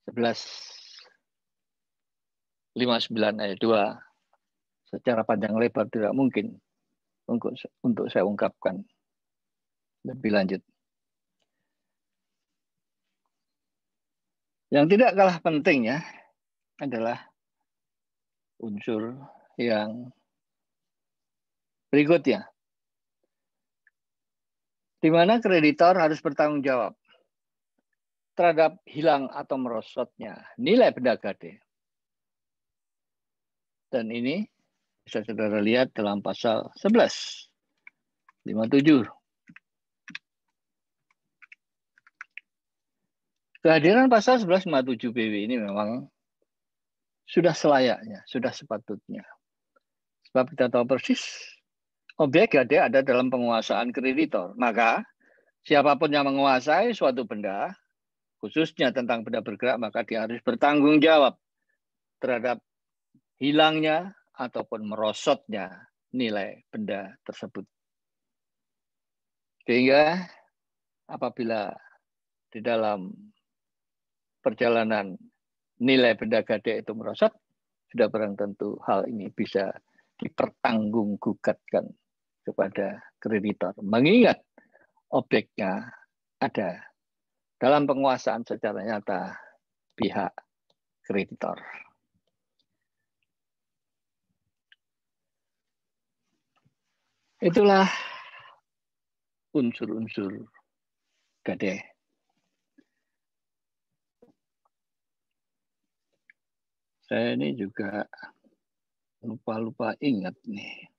1159 ayat 2 secara panjang lebar tidak mungkin untuk saya ungkapkan lebih lanjut. Yang tidak kalah pentingnya adalah unsur yang berikutnya, di mana kreditor harus bertanggung jawab terhadap hilang atau merosotnya nilai benda gadai. Dan ini bisa saudara lihat dalam pasal 1157. Kehadiran pasal 1157 BW ini memang sudah selayaknya, sudah sepatutnya. Sebab kita tahu persis, objek gadai ada dalam penguasaan kreditor. Maka siapapun yang menguasai suatu benda, khususnya tentang benda bergerak, maka dia harus bertanggung jawab terhadap hilangnya ataupun merosotnya nilai benda tersebut. Sehingga apabila di dalam perjalanan nilai benda gadai itu merosot, sudah barang tentu hal ini bisa dipertanggunggugatan kepada kreditor. Mengingat objeknya ada dalam penguasaan secara nyata pihak kreditor. Itulah unsur-unsur gadai. Saya ini juga lupa ingat nih.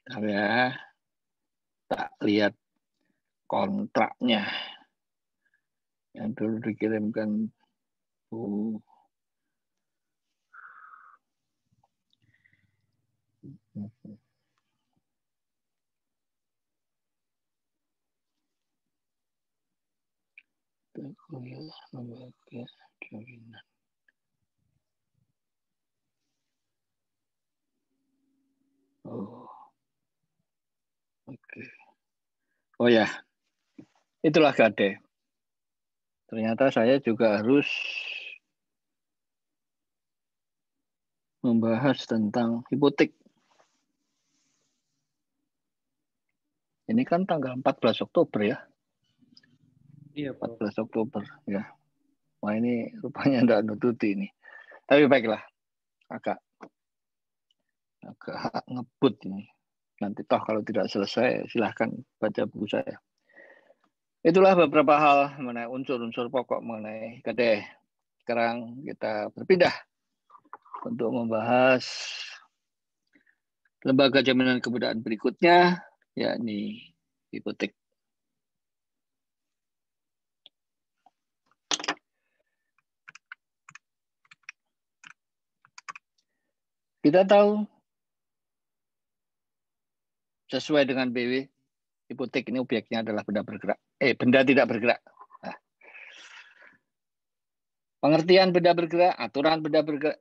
Saya tak lihat kontraknya yang dulu dikirimkan Bu. Lembaga jaminan. Oh, oke. Oh ya, itulah gadai. Ternyata saya juga harus membahas tentang hipotek. Ini kan tanggal 14 Oktober ya. Iya, Prof. 14 Oktober ya. Wah, ini rupanya tidak nututi ini. Tapi baiklah, agak ngebut ini. Nanti toh kalau tidak selesai silahkan baca buku saya. Itulah beberapa hal mengenai unsur-unsur pokok mengenai gadai. Sekarang kita berpindah untuk membahas lembaga jaminan kebudayaan berikutnya, yakni hipotek. Kita tahu sesuai dengan BW, hipotek ini objeknya adalah benda bergerak. Benda tidak bergerak. Nah, pengertian benda bergerak, aturan benda bergerak.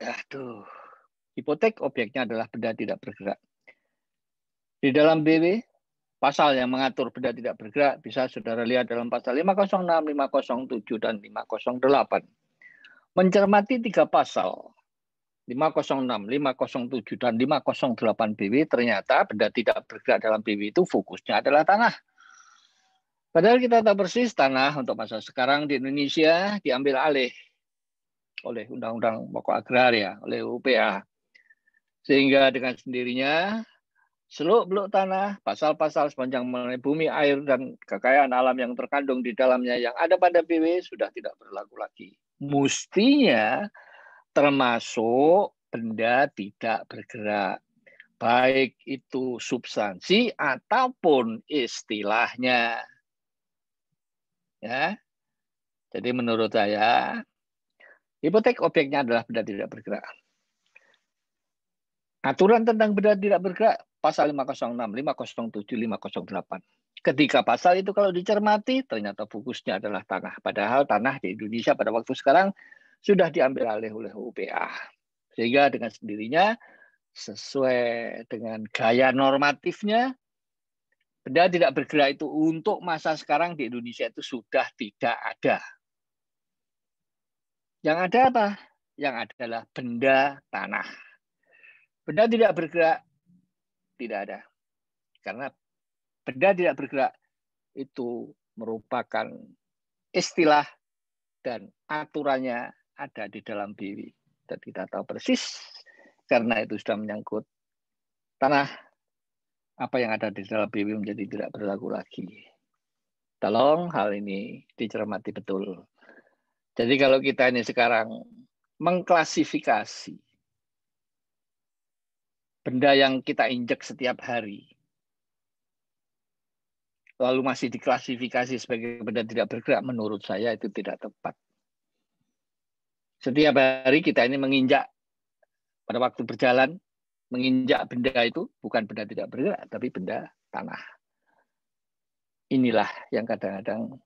Hipotek objeknya adalah benda tidak bergerak. Di dalam BW pasal yang mengatur benda tidak bergerak bisa saudara lihat dalam pasal 506, 507, dan 508. Mencermati 3 pasal 506, 507, dan 508 BW, ternyata benda tidak bergerak dalam BW itu fokusnya adalah tanah. Padahal kita tahu persis tanah untuk masa sekarang di Indonesia diambil alih oleh Undang-Undang Pokok Agraria, oleh UPA. Sehingga dengan sendirinya seluk-beluk tanah, pasal-pasal sepanjang mengenai bumi, air, dan kekayaan alam yang terkandung di dalamnya yang ada pada BW sudah tidak berlaku lagi. Mestinya termasuk benda tidak bergerak, baik itu substansi ataupun istilahnya. Ya, jadi menurut saya hipotek objeknya adalah benda tidak bergerak. Aturan tentang benda tidak bergerak pasal 506, 507, 508. Ketika pasal itu kalau dicermati ternyata fokusnya adalah tanah. Padahal tanah di Indonesia pada waktu sekarang sudah diambil alih oleh UPA. Sehingga dengan sendirinya sesuai dengan gaya normatifnya benda tidak bergerak itu untuk masa sekarang di Indonesia itu sudah tidak ada. Yang ada apa? Yang adalah benda tanah. Benda tidak bergerak tidak ada. Karena benda tidak bergerak itu merupakan istilah dan aturannya ada di dalam BW. Dan kita tahu persis karena itu sudah menyangkut tanah, apa yang ada di dalam BW menjadi tidak berlaku lagi. Tolong hal ini dicermati betul. Jadi kalau kita ini sekarang mengklasifikasi benda yang kita injek setiap hari, lalu masih diklasifikasi sebagai benda tidak bergerak, menurut saya itu tidak tepat. Setiap hari kita ini menginjak, pada waktu berjalan, menginjak benda itu bukan benda tidak bergerak, tapi benda tanah. Inilah yang kadang-kadang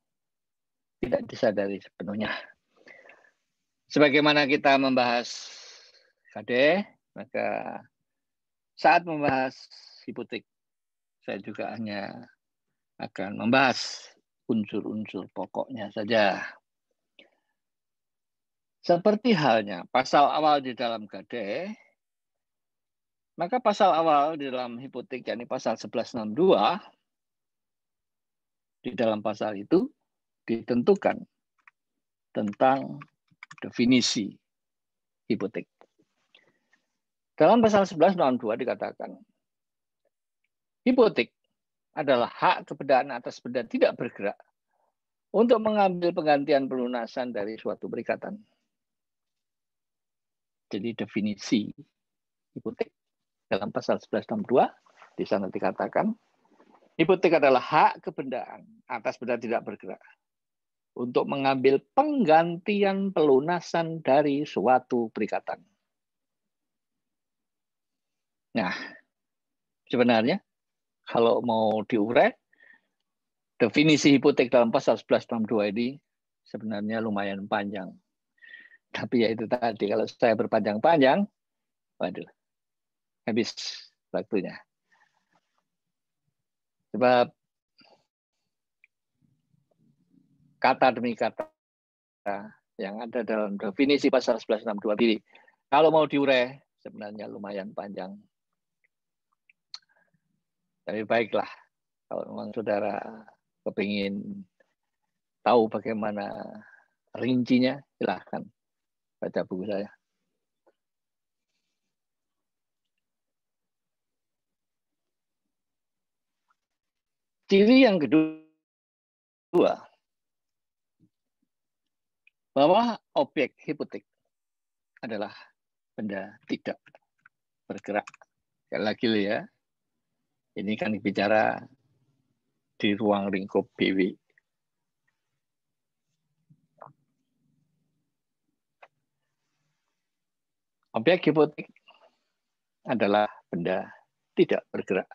tidak disadari sepenuhnya. Sebagaimana kita membahas KD, maka saat membahas hipotek, saya juga hanya akan membahas unsur-unsur pokoknya saja. Seperti halnya pasal awal di dalam KD, maka pasal awal di dalam hipotek, yakni pasal 1162, di dalam pasal itu ditentukan tentang definisi hipotek. Dalam pasal 1162 dikatakan, hipotek adalah hak kebendaan atas benda tidak bergerak untuk mengambil penggantian pelunasan dari suatu perikatan. Jadi definisi hipotek dalam pasal 1162 di sana dikatakan, hipotek adalah hak kebendaan atas benda tidak bergerak untuk mengambil penggantian pelunasan dari suatu perikatan. Nah, sebenarnya kalau mau diurai, definisi hipotek dalam pasal 1162 ini sebenarnya lumayan panjang. Tapi ya itu tadi, kalau saya berpanjang-panjang, waduh, habis waktunya. Sebab kata demi kata yang ada dalam definisi pasal 1162 ini, kalau mau diurai, sebenarnya lumayan panjang. Tapi baiklah, kalau memang saudara kepingin tahu bagaimana rincinya, silahkan baca buku saya. Ciri yang kedua, bahwa objek hipotek adalah benda tidak bergerak. Sekali lagi ya, ini kan bicara di ruang lingkup BW. Objek hipotek adalah benda tidak bergerak.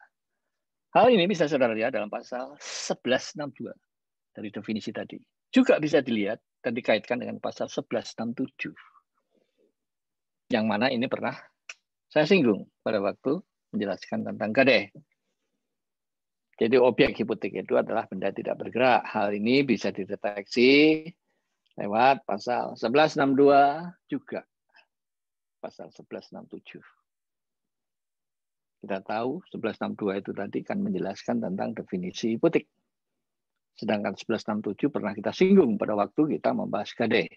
Hal ini bisa saudara lihat dalam pasal 1162 dari definisi tadi. Juga bisa dilihat dan dikaitkan dengan pasal 1167. Yang mana ini pernah saya singgung pada waktu menjelaskan tentang KD. Jadi objek hipotek itu adalah benda tidak bergerak. Hal ini bisa dideteksi lewat pasal 1162 juga. Pasal 1167. Kita tahu 1162 itu tadi kan menjelaskan tentang definisi hipotek. Sedangkan 1167 pernah kita singgung pada waktu kita membahas gade.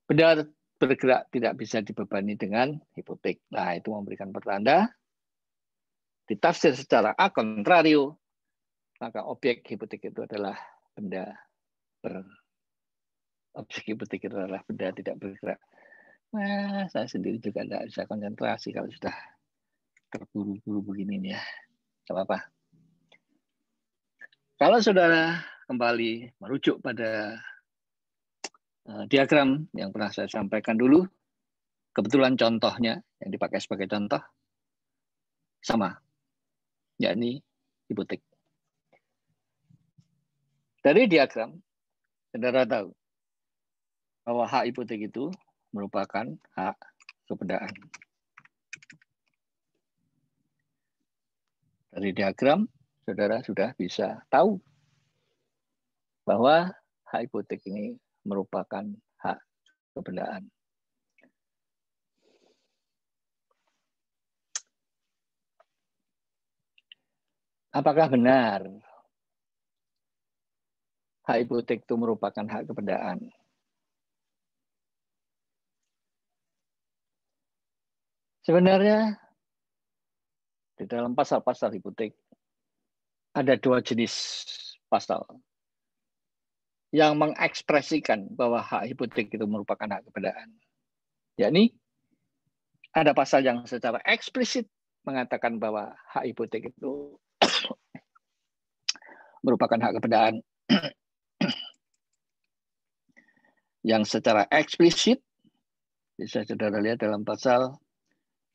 Benda bergerak tidak bisa dibebani dengan hipotek. Nah, itu memberikan pertanda ditafsir secara a contrario, maka objek hipotek itu adalah benda objek hipotek itu adalah benda tidak bergerak. Nah, saya sendiri juga tidak bisa konsentrasi kalau sudah terburu-buru begini nih ya. Tidak apa-apa. Kalau saudara kembali merujuk pada diagram yang pernah saya sampaikan dulu, kebetulan contohnya yang dipakai sebagai contoh sama, yakni hipotek. Dari diagram, saudara tahu bahwa hak hipotek itu merupakan hak kebendaan. Dari diagram, saudara sudah bisa tahu bahwa hak hipotek ini merupakan hak kebendaan. Apakah benar hak hipotek itu merupakan hak kebendaan? Sebenarnya di dalam pasal-pasal hipotek ada dua jenis pasal yang mengekspresikan bahwa hak hipotek itu merupakan hak kebendaan. Yakni ada pasal yang secara eksplisit mengatakan bahwa hak hipotek itu merupakan hak kebendaan. Yang secara eksplisit bisa saudara lihat dalam pasal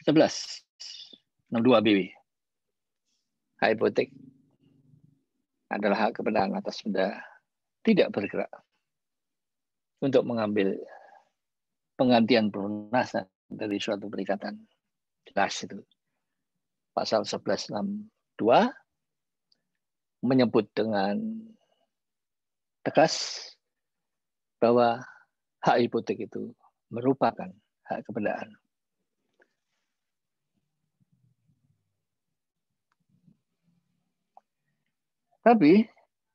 1162 BW. Hak hipotek adalah hak kebendaan atas benda tidak bergerak untuk mengambil penggantian pelunasan dari suatu perikatan. Jelas itu. Pasal 1162 menyebut dengan tegas bahwa hak hipotek itu merupakan hak kebendaan. Tapi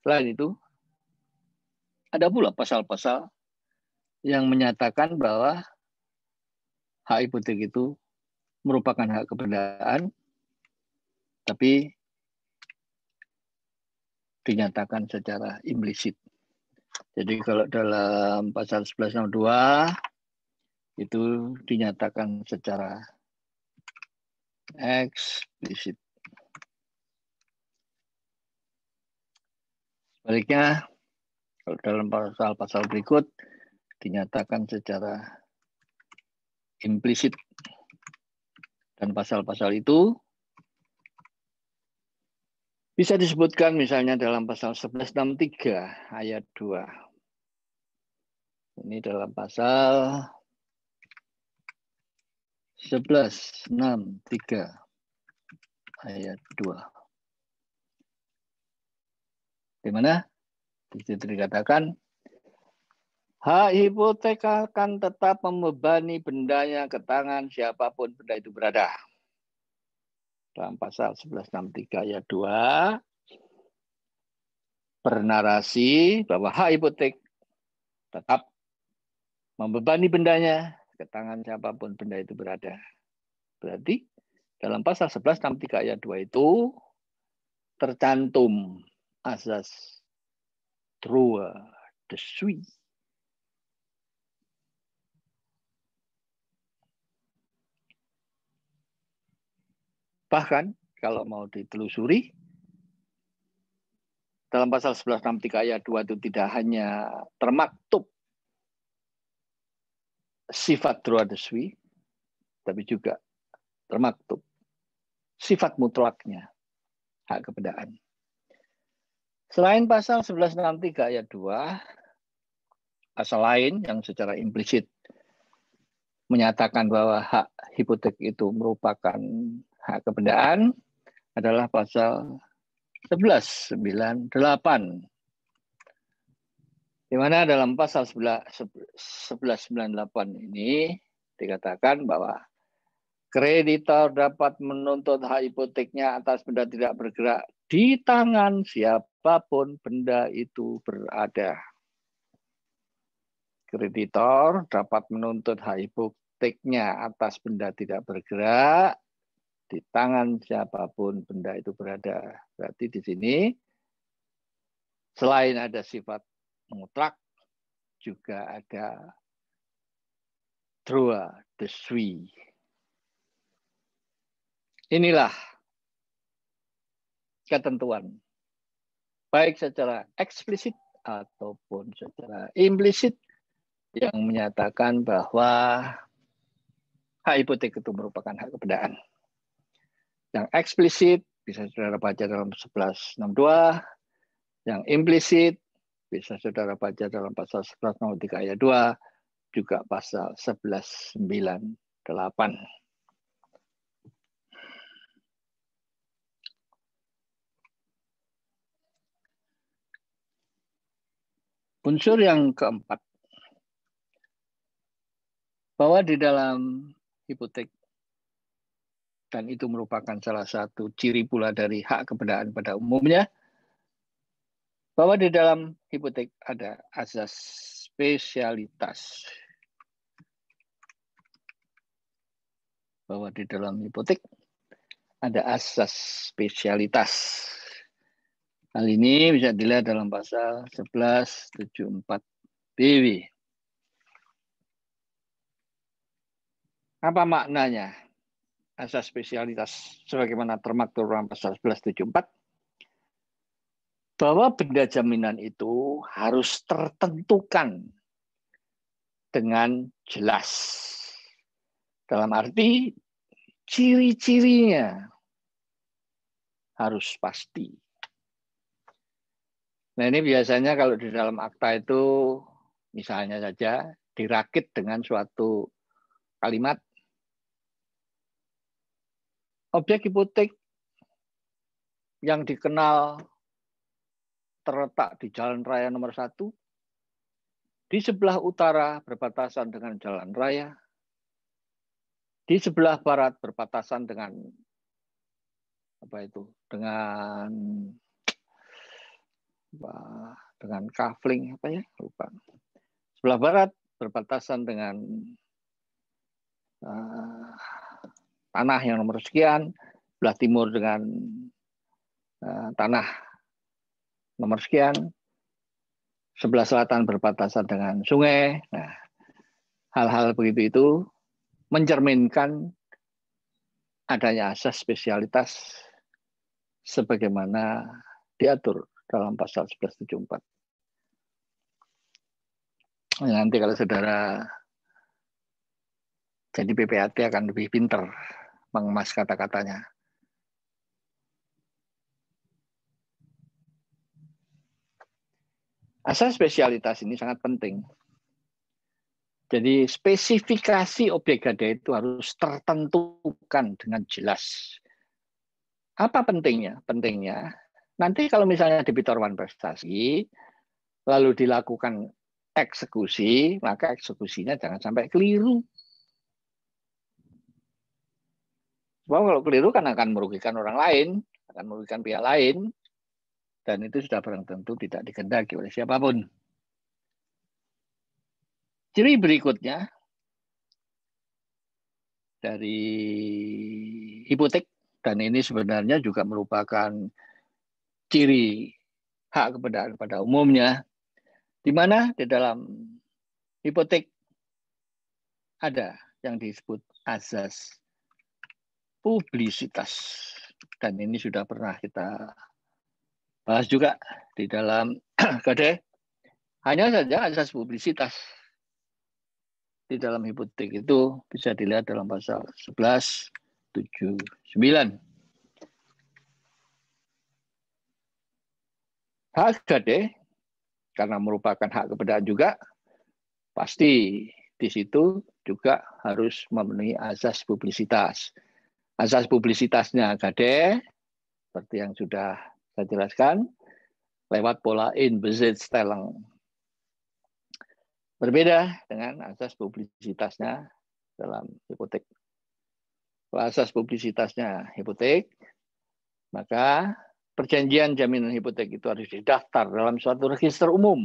selain itu ada pula pasal-pasal yang menyatakan bahwa hak hipotek itu merupakan hak kebendaan, tapi dinyatakan secara implisit. Jadi kalau dalam pasal 1162 itu dinyatakan secara eksplisit. Sebaliknya, kalau dalam pasal-pasal berikut dinyatakan secara implisit. Dan pasal-pasal itu bisa disebutkan misalnya dalam pasal 1163 ayat 2. Ini dalam pasal 1163 ayat 2. Di mana di situ dikatakan hak hipotek akan tetap membebani bendanya ke tangan siapapun benda itu berada. Dalam pasal 1163 ayat 2 bernarasi bahwa hak hipotek tetap membebani bendanya ke tangan siapapun benda itu berada. Berarti dalam pasal 1163 ayat 2 itu tercantum asas droit de suite. Bahkan kalau mau ditelusuri, dalam pasal 1163 ayat 2 itu tidak hanya termaktub sifat droit de suite, tapi juga termaktub sifat mutlaknya hak kebendaan. Selain pasal 1163 ayat 2, pasal lain yang secara implisit menyatakan bahwa hak hipotek itu merupakan hak kebendaan adalah pasal 1198. Di mana dalam pasal 1198 ini dikatakan bahwa kreditor dapat menuntut hak hipoteknya atas benda tidak bergerak di tangan siapapun benda itu berada. Kreditor dapat menuntut hak hipoteknya atas benda tidak bergerak di tangan siapapun benda itu berada. Berarti di sini selain ada sifat mutlak, juga ada droit de suite. Inilah ketentuan, baik secara eksplisit ataupun secara implisit, yang menyatakan bahwa hak hipotek itu merupakan hak kebendaan. Yang eksplisit bisa saudara baca dalam 1162, yang implisit bisa saudara baca dalam pasal 1163 ayat 2, juga pasal 1198. Unsur yang keempat, bahwa di dalam hipotek, dan itu merupakan salah satu ciri pula dari hak kebendaan pada umumnya, bahwa di dalam hipotek ada asas spesialitas. Bahwa di dalam hipotek ada asas spesialitas. Hal ini bisa dilihat dalam pasal 1174 BW. Apa maknanya asas spesialitas sebagaimana termaktub dalam pasal 1174? Bahwa benda jaminan itu harus tertentukan dengan jelas. Dalam arti ciri-cirinya harus pasti. Nah, ini biasanya kalau di dalam akta itu misalnya saja dirakit dengan suatu kalimat, objek hipotek yang dikenal terletak di jalan raya nomor 1, di sebelah utara berbatasan dengan jalan raya, di sebelah barat berbatasan dengan dengan kafling lupa. Sebelah barat berbatasan dengan tanah yang nomor sekian, sebelah timur dengan tanah nomor sekian, sebelah selatan berbatasan dengan sungai. Nah, hal-hal begitu itu mencerminkan adanya asas spesialitas sebagaimana diatur dalam pasal 1174. Nanti kalau saudara jadi PPAT akan lebih pintar mengemas kata-katanya. Asas spesialitas ini sangat penting. Jadi spesifikasi objek gadai itu harus tertentukan dengan jelas. Apa pentingnya? Pentingnya nanti kalau misalnya debitor prestasi lalu dilakukan eksekusi, maka eksekusinya jangan sampai keliru. Sebab kalau keliru kan akan merugikan orang lain, akan merugikan pihak lain, dan itu sudah barang tentu tidak dikehendaki oleh siapapun. Ciri berikutnya dari hipotek, dan ini sebenarnya juga merupakan ciri hak kebendaan pada umumnya, di mana di dalam hipotek ada yang disebut asas publisitas. Dan ini sudah pernah kita bahas juga di dalam gadai. Hanya saja asas publisitas di dalam hipotek itu bisa dilihat dalam pasal 1179. Hak gadai karena merupakan hak kebendaan juga, pasti di situ juga harus memenuhi asas publisitas. Asas publisitasnya gadai seperti yang sudah Saya jelaskan lewat pola Inbesitzstellung. Berbeda dengan asas publisitasnya dalam hipotek. Kalau asas publisitasnya hipotek, maka perjanjian jaminan hipotek itu harus didaftar dalam suatu register umum.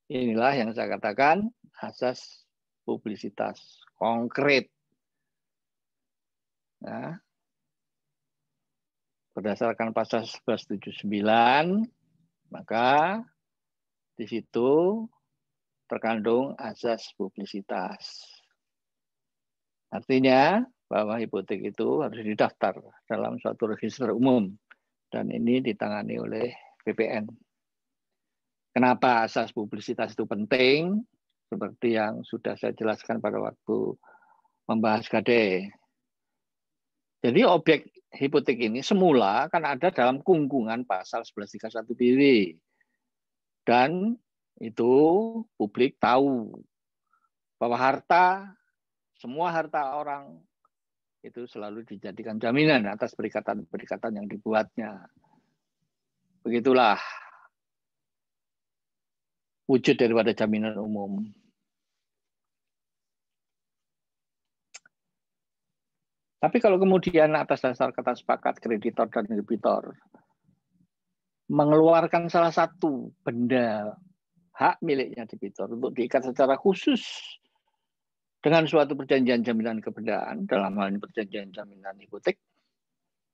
Inilah yang saya katakan asas publisitas konkret. Nah, berdasarkan pasal 1179, maka di situ terkandung asas publisitas. Artinya bahwa hipotek itu harus didaftar dalam suatu register umum dan ini ditangani oleh BPN. Kenapa asas publisitas itu penting? Seperti yang sudah saya jelaskan pada waktu membahas KD. Jadi objek hipotek ini semula kan ada dalam kungkungan pasal 1131 BW. Dan itu publik tahu bahwa semua harta orang itu selalu dijadikan jaminan atas perikatan-perikatan yang dibuatnya. Begitulah wujud daripada jaminan umum. Tapi kalau kemudian atas dasar kata sepakat kreditor dan debitor mengeluarkan salah satu benda hak miliknya debitor untuk diikat secara khusus dengan suatu perjanjian jaminan kebendaan, dalam hal ini perjanjian jaminan hipotek,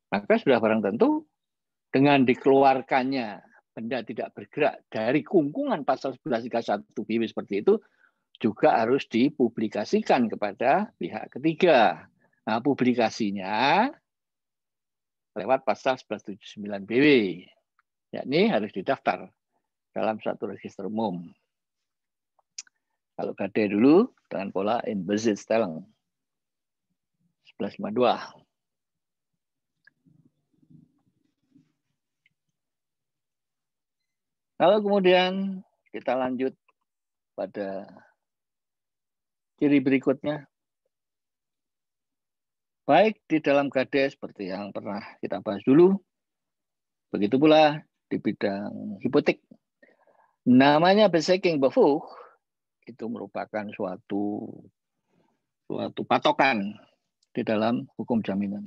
maka sudah barang tentu dengan dikeluarkannya benda tidak bergerak dari kungkungan pasal 1131 BW seperti itu juga harus dipublikasikan kepada pihak ketiga. Nah, publikasinya lewat pasal 1179 BW, yakni harus didaftar dalam satu register umum. Kalau KD dulu dengan pola Inbesitzstellung 1152. Kalau kemudian kita lanjut pada ciri berikutnya, baik di dalam KD seperti yang pernah kita bahas dulu, begitu pula di bidang hipotek. Namanya Beschikkingsbevoeg itu merupakan suatu patokan di dalam hukum jaminan.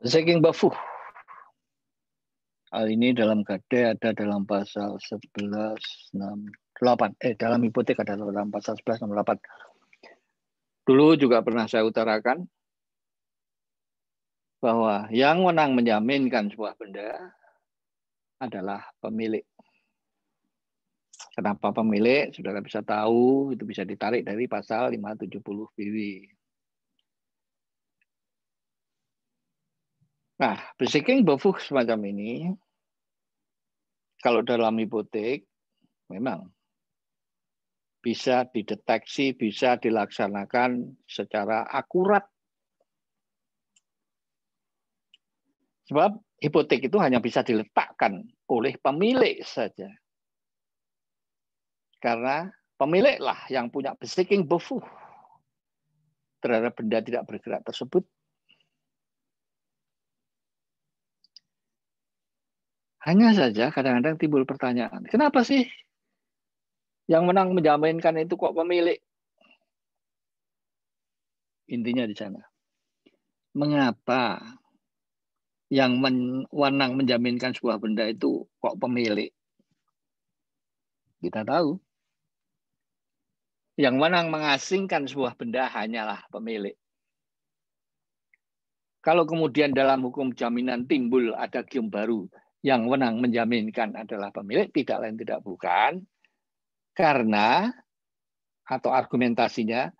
Beschikkingsbevoeg. Hal ini dalam KD ada dalam pasal 1168. Dalam hipotek ada dalam pasal 1168. Dulu juga pernah saya utarakan bahwa yang menang menjaminkan sebuah benda adalah pemilik. Kenapa pemilik? Saudara bisa tahu, itu bisa ditarik dari pasal 570 BW. Nah, Beschikkingsbevoeg semacam ini, kalau dalam hipotek, memang bisa dideteksi, bisa dilaksanakan secara akurat. Sebab hipotek itu hanya bisa diletakkan oleh pemilik saja. Karena pemiliklah yang punya Beschikkingsbevoeg terhadap benda tidak bergerak tersebut. Hanya saja kadang-kadang timbul pertanyaan, kenapa sih yang menang menjaminkan itu kok pemilik? Intinya di sana. Mengapa yang menang menjaminkan sebuah benda itu kok pemilik? Kita tahu. Yang menang mengasingkan sebuah benda hanyalah pemilik. Kalau kemudian dalam hukum jaminan timbul ada gium baru, yang menang menjaminkan adalah pemilik, tidak lain tidak bukan, karena atau argumentasinya,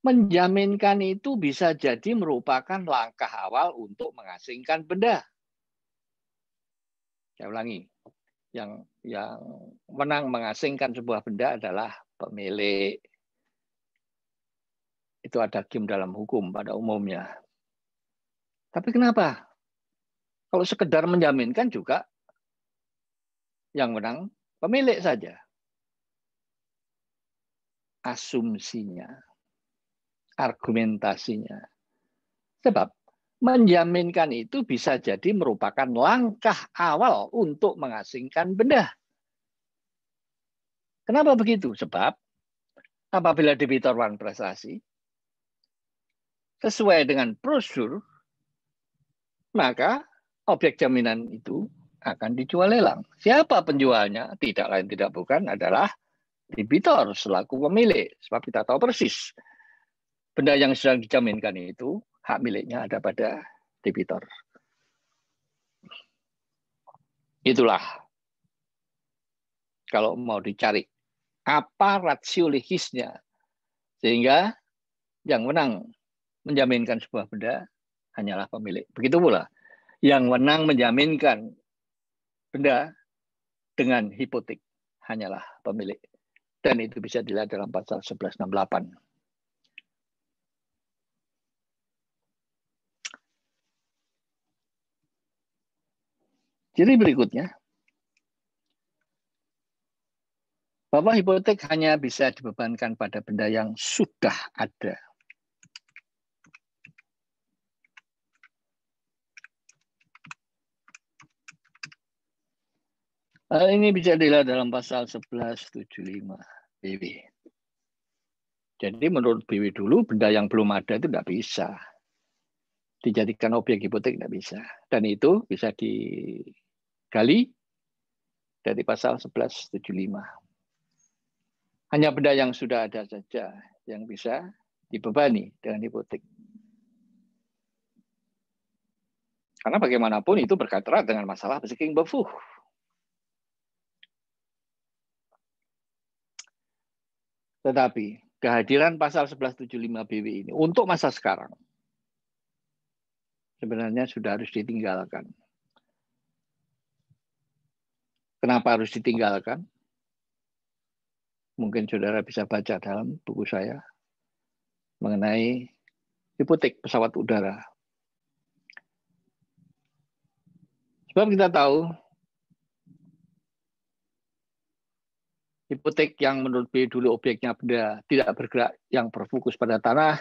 menjaminkan itu bisa jadi merupakan langkah awal untuk mengasingkan benda. Saya ulangi, yang menang mengasingkan sebuah benda adalah pemilik. Itu ada gium dalam hukum pada umumnya. Tapi kenapa? Kalau sekedar menjaminkan juga Yang menang pemilik saja. Asumsinya, argumentasinya. Sebab menjaminkan itu bisa jadi merupakan langkah awal untuk mengasingkan benda. Kenapa begitu? Sebab apabila debitor prestasi sesuai dengan prosedur, maka objek jaminan itu akan dijual lelang. Siapa penjualnya? Tidak lain tidak bukan adalah debitor selaku pemilik. Sebab kita tahu persis benda yang sedang dijaminkan itu hak miliknya ada pada debitor. Itulah kalau mau dicari apa rasio legisnya sehingga yang menang menjaminkan sebuah benda hanyalah pemilik. Begitu pula yang menang menjaminkan benda dengan hipotek hanyalah pemilik. Dan itu bisa dilihat dalam pasal 1168. Jadi berikutnya, bahwa hipotek hanya bisa dibebankan pada benda yang sudah ada. Hal ini bisa dilihat dalam pasal 1175 BW. Jadi menurut BW dulu, benda yang belum ada itu tidak bisa dijadikan objek hipotek, tidak bisa. Dan itu bisa digali dari pasal 1175. Hanya benda yang sudah ada saja yang bisa dibebani dengan hipotek. Karena bagaimanapun itu berkait erat dengan masalah besiking befuh. Tetapi kehadiran pasal 1175 BW ini untuk masa sekarang sebenarnya sudah harus ditinggalkan. Kenapa harus ditinggalkan? Mungkin saudara bisa baca dalam buku saya mengenai hipotek pesawat udara. Sebab kita tahu hipotek yang menurut B dulu objeknya benda tidak bergerak yang berfokus pada tanah.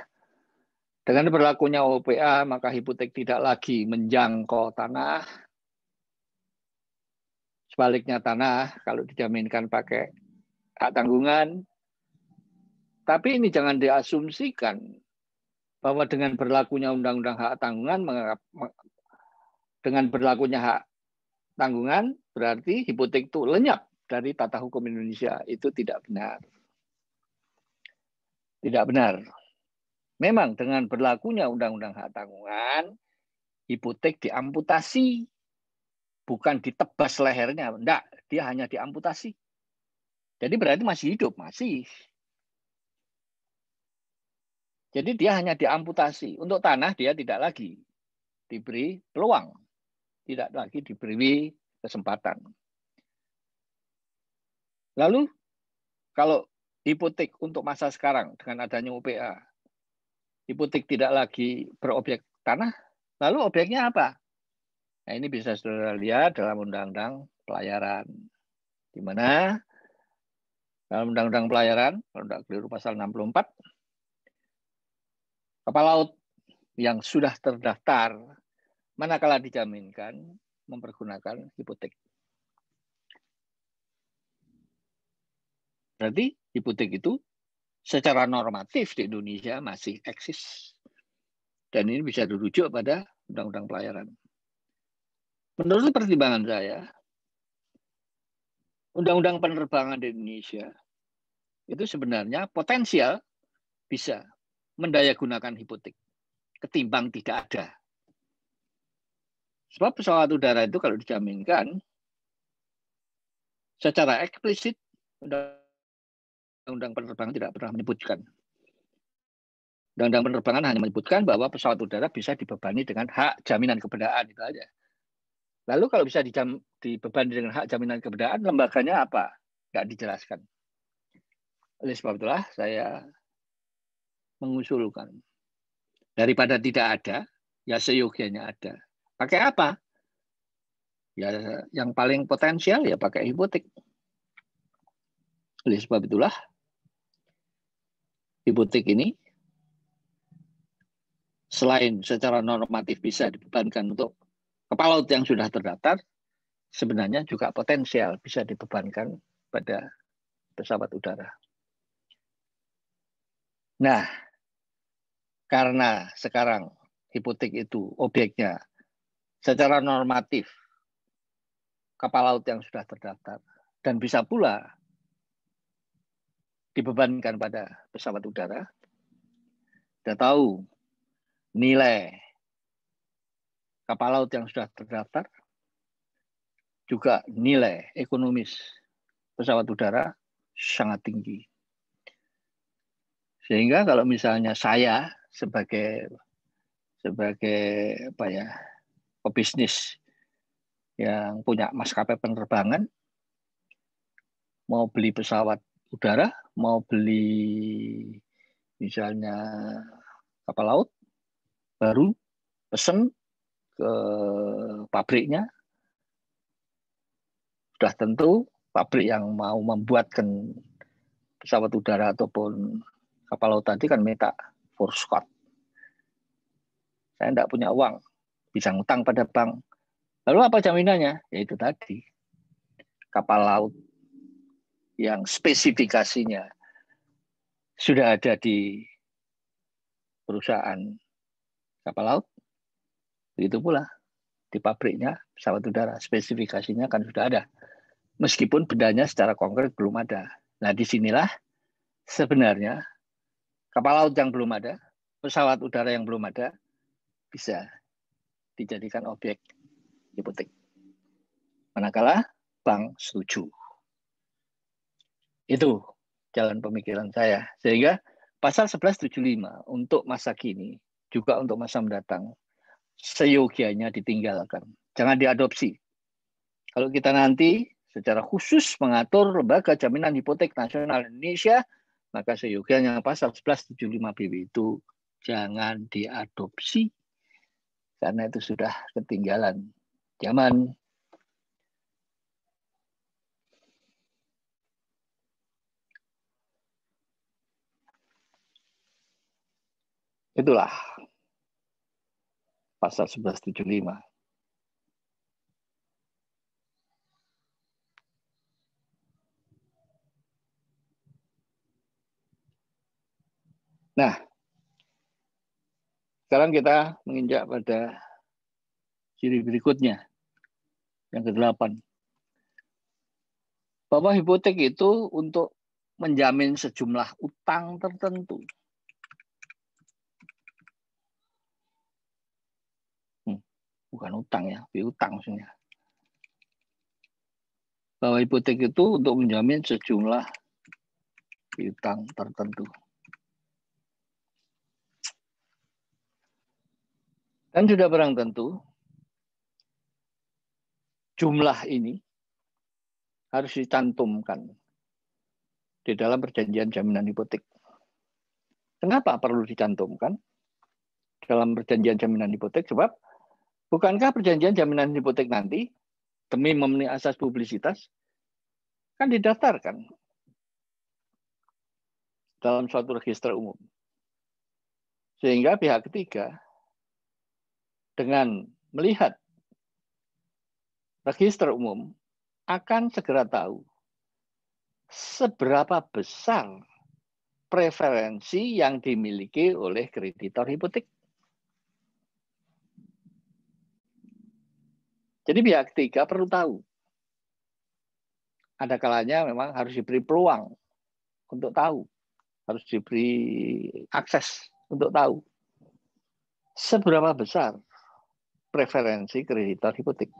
Dengan berlakunya OPA, maka hipotek tidak lagi menjangkau tanah. Sebaliknya tanah, kalau dijaminkan pakai hak tanggungan. Tapi ini jangan diasumsikan bahwa dengan berlakunya undang-undang hak tanggungan, dengan berlakunya hak tanggungan, berarti hipotek itu lenyap dari tata hukum Indonesia. Itu tidak benar. Tidak benar. Memang dengan berlakunya undang-undang hak tanggungan, hipotek diamputasi. Bukan ditebas lehernya. Enggak, dia hanya diamputasi. Jadi berarti masih hidup, masih. Jadi dia hanya diamputasi. Untuk tanah dia tidak lagi diberi peluang. Tidak lagi diberi kesempatan. Lalu kalau hipotek untuk masa sekarang dengan adanya UPA, hipotek tidak lagi berobjek tanah, lalu objeknya apa? Nah, ini bisa saudara lihat dalam Undang-Undang Pelayaran. Di mana dalam Undang-Undang Pelayaran, kalau tidak keliru pasal 64, kapal laut yang sudah terdaftar manakala dijaminkan mempergunakan hipotek. Berarti hipotek itu secara normatif di Indonesia masih eksis. Dan ini bisa dirujuk pada Undang-Undang Pelayaran. Menurut pertimbangan saya, Undang-Undang Penerbangan di Indonesia itu sebenarnya potensial bisa mendayagunakan hipotek ketimbang tidak ada. Sebab pesawat udara itu kalau dijaminkan secara eksplisit Undang-Undang Penerbangan tidak pernah menyebutkan. Undang-Undang Penerbangan hanya menyebutkan bahwa pesawat udara bisa dibebani dengan hak jaminan kebendaan itu aja. Lalu kalau bisa dibebani dengan hak jaminan kebendaan, lembaganya apa? Nggak dijelaskan. Oleh sebab itulah saya mengusulkan daripada tidak ada, ya seyogianya ada. Pakai apa? Ya, yang paling potensial ya pakai hipotek. Oleh sebab itulah hipotek ini selain secara normatif bisa dibebankan untuk kapal laut yang sudah terdaftar, sebenarnya juga potensial bisa dibebankan pada pesawat udara. Nah, karena sekarang hipotek itu objeknya secara normatif kapal laut yang sudah terdaftar dan bisa pula dibebankan pada pesawat udara, kita tahu nilai kapal laut yang sudah terdaftar juga nilai ekonomis pesawat udara sangat tinggi. Sehingga kalau misalnya saya sebagai apa ya, pebisnis yang punya maskapai penerbangan mau beli pesawat udara, mau beli misalnya kapal laut baru, pesen ke pabriknya, sudah tentu pabrik yang mau membuatkan pesawat udara ataupun kapal laut tadi kan minta Forskot. Saya tidak punya uang, bisa ngutang pada bank. Lalu apa jaminannya? Ya itu tadi, kapal laut yang spesifikasinya sudah ada di perusahaan kapal laut, begitu pula di pabriknya pesawat udara, spesifikasinya kan sudah ada. Meskipun bendanya secara konkret belum ada. Nah, disinilah sebenarnya kapal laut yang belum ada, pesawat udara yang belum ada, bisa dijadikan objek hipotek. Manakala bank setuju. Itu jalan pemikiran saya. Sehingga pasal 1175 untuk masa kini, juga untuk masa mendatang, seyogianya ditinggalkan. Jangan diadopsi. Kalau kita nanti secara khusus mengatur Lembaga Jaminan Hipotek Nasional Indonesia, maka seyogianya pasal 1175 BW itu jangan diadopsi, karena itu sudah ketinggalan zaman. Itulah pasal 1175. Nah, sekarang kita menginjak pada ciri berikutnya, yang ke-8. Bahwa hipotek itu untuk menjamin sejumlah utang tertentu. Bukan utang ya, piutang maksudnya. Bahwa hipotek itu untuk menjamin sejumlah piutang tertentu. Dan sudah barang tentu, jumlah ini harus dicantumkan di dalam perjanjian jaminan hipotek. Kenapa perlu dicantumkan dalam perjanjian jaminan hipotek? Sebab bukankah perjanjian jaminan hipotek nanti demi memenuhi asas publisitas kan didaftarkan dalam suatu register umum. Sehingga pihak ketiga dengan melihat register umum akan segera tahu seberapa besar preferensi yang dimiliki oleh kreditor hipotek. Jadi pihak ketiga perlu tahu. Ada kalanya memang harus diberi peluang untuk tahu. Harus diberi akses untuk tahu seberapa besar preferensi kreditor hipotek.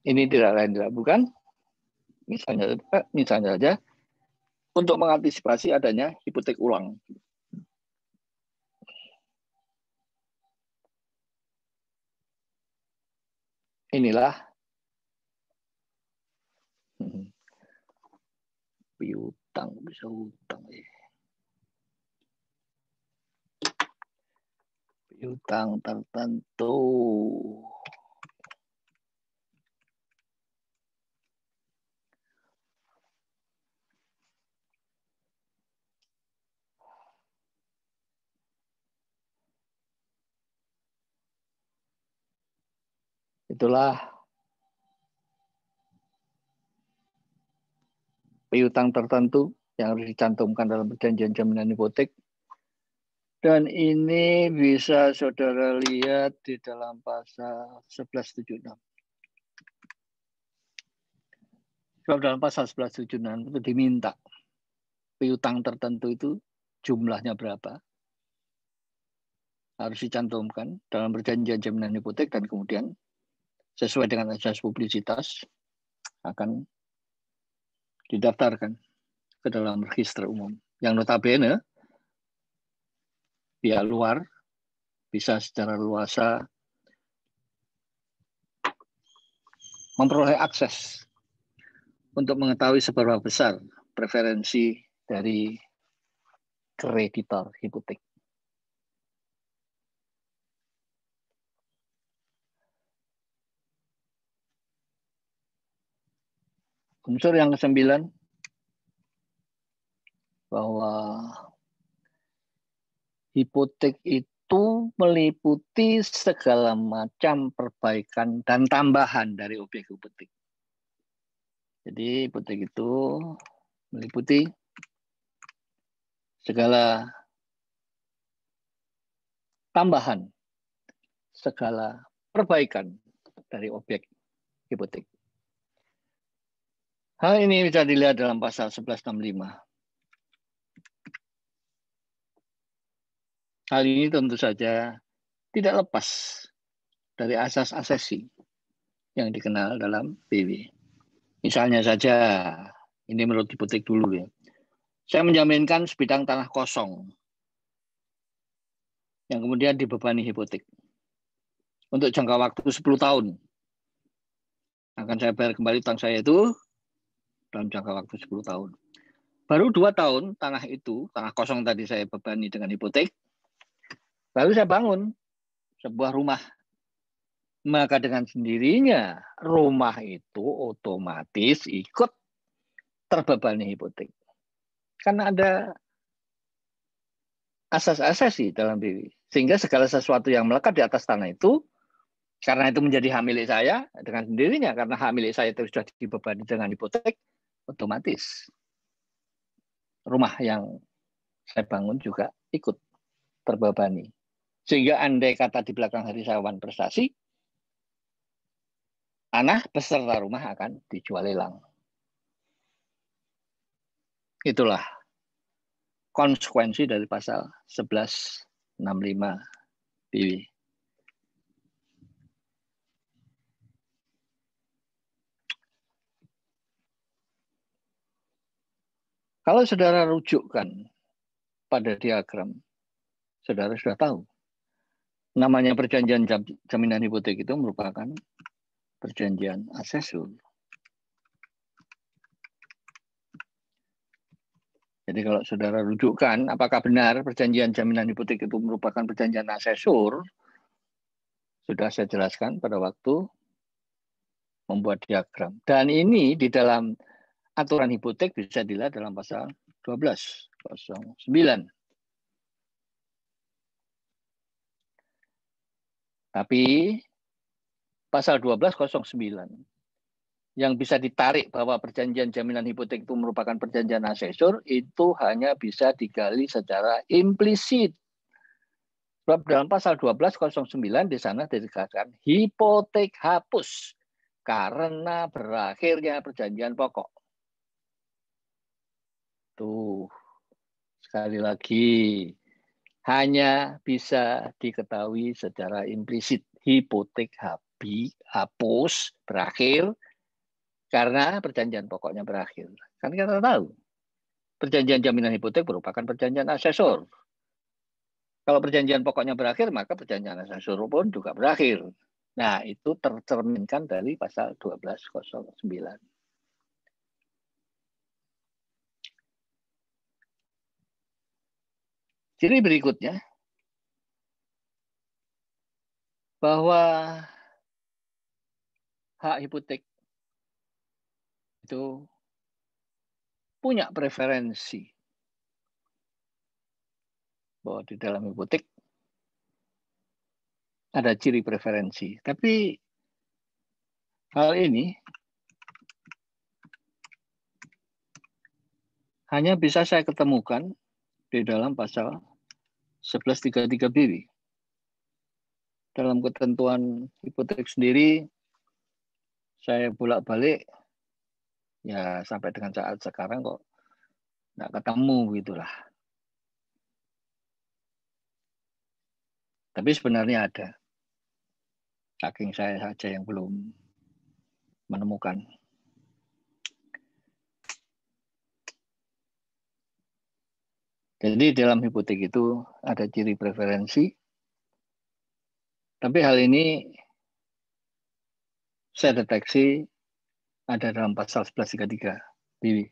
Ini tidak lain tidak bukan, misalnya saja, untuk mengantisipasi adanya hipotek ulang. Inilah piutang, bisa utang ya. Piutang tertentu. Itulah piutang tertentu yang harus dicantumkan dalam perjanjian jaminan hipotek. Dan ini bisa saudara lihat di dalam pasal 1176. Sebab dalam pasal 1176 itu diminta piutang tertentu itu jumlahnya berapa. Harus dicantumkan dalam perjanjian jaminan hipotek dan kemudian sesuai dengan asas publisitas akan didaftarkan ke dalam register umum. Yang notabene pihak luar bisa secara luasa memperoleh akses untuk mengetahui seberapa besar preferensi dari kreditor hipotek. Unsur yang ke-9 bahwa hipotek itu meliputi segala macam perbaikan dan tambahan dari objek hipotek. Jadi hipotek itu meliputi segala tambahan, segala perbaikan dari objek hipotek. Hal ini bisa dilihat dalam pasal 1165. Hal ini tentu saja tidak lepas dari asas asesi yang dikenal dalam PW. Misalnya saja, ini menurut hipotek dulu ya. Saya menjaminkan sebidang tanah kosong yang kemudian dibebani hipotek untuk jangka waktu 10 tahun. Akan saya bayar kembali utang saya itu dalam jangka waktu 10 tahun. Baru 2 tahun tanah itu, tanah kosong tadi saya bebani dengan hipotek, lalu saya bangun sebuah rumah. Maka dengan sendirinya rumah itu otomatis ikut terbebani hipotek. Karena ada asas-asasi dalam diri. Sehingga segala sesuatu yang melekat di atas tanah itu, karena itu menjadi hak milik saya, dengan sendirinya, karena hak milik saya itu sudah dibebani dengan hipotek, otomatis rumah yang saya bangun juga ikut terbebani. Sehingga andai kata di belakang hari saya wan prestasi, tanah beserta rumah akan dijual lelang. Itulah konsekuensi dari pasal 1165 BW. Kalau saudara rujukkan pada diagram, saudara sudah tahu. Namanya perjanjian jaminan hipotek itu merupakan perjanjian asesor. Jadi kalau saudara rujukkan, apakah benar perjanjian jaminan hipotek itu merupakan perjanjian asesor, sudah saya jelaskan pada waktu membuat diagram. Dan ini di dalam aturan hipotek bisa dilihat dalam pasal 1209. Tapi pasal 1209 yang bisa ditarik bahwa perjanjian jaminan hipotek itu merupakan perjanjian asesor itu hanya bisa digali secara implisit. Sebab dalam pasal 1209 di sana dikatakan hipotek hapus karena berakhirnya perjanjian pokok. Tuh, sekali lagi hanya bisa diketahui secara implisit. Hipotek hapus berakhir karena perjanjian pokoknya berakhir. Kan kita tahu, perjanjian jaminan hipotek merupakan perjanjian asesor. Kalau perjanjian pokoknya berakhir, maka perjanjian asesor pun juga berakhir. Nah, itu tercerminkan dari pasal 1209. Ciri berikutnya, bahwa hak hipotek itu punya preferensi. Bahwa di dalam hipotek ada ciri preferensi. Tapi Hal ini hanya bisa saya ketemukan di dalam pasal 1133 BW. Dalam ketentuan hipotek sendiri, saya bolak-balik, ya sampai dengan saat sekarang kok nggak ketemu gitulah. Tapi sebenarnya ada. Saking saya saja yang belum menemukan. Jadi dalam hipotek itu ada ciri preferensi. Tapi hal ini saya deteksi ada dalam pasal 1133 BW.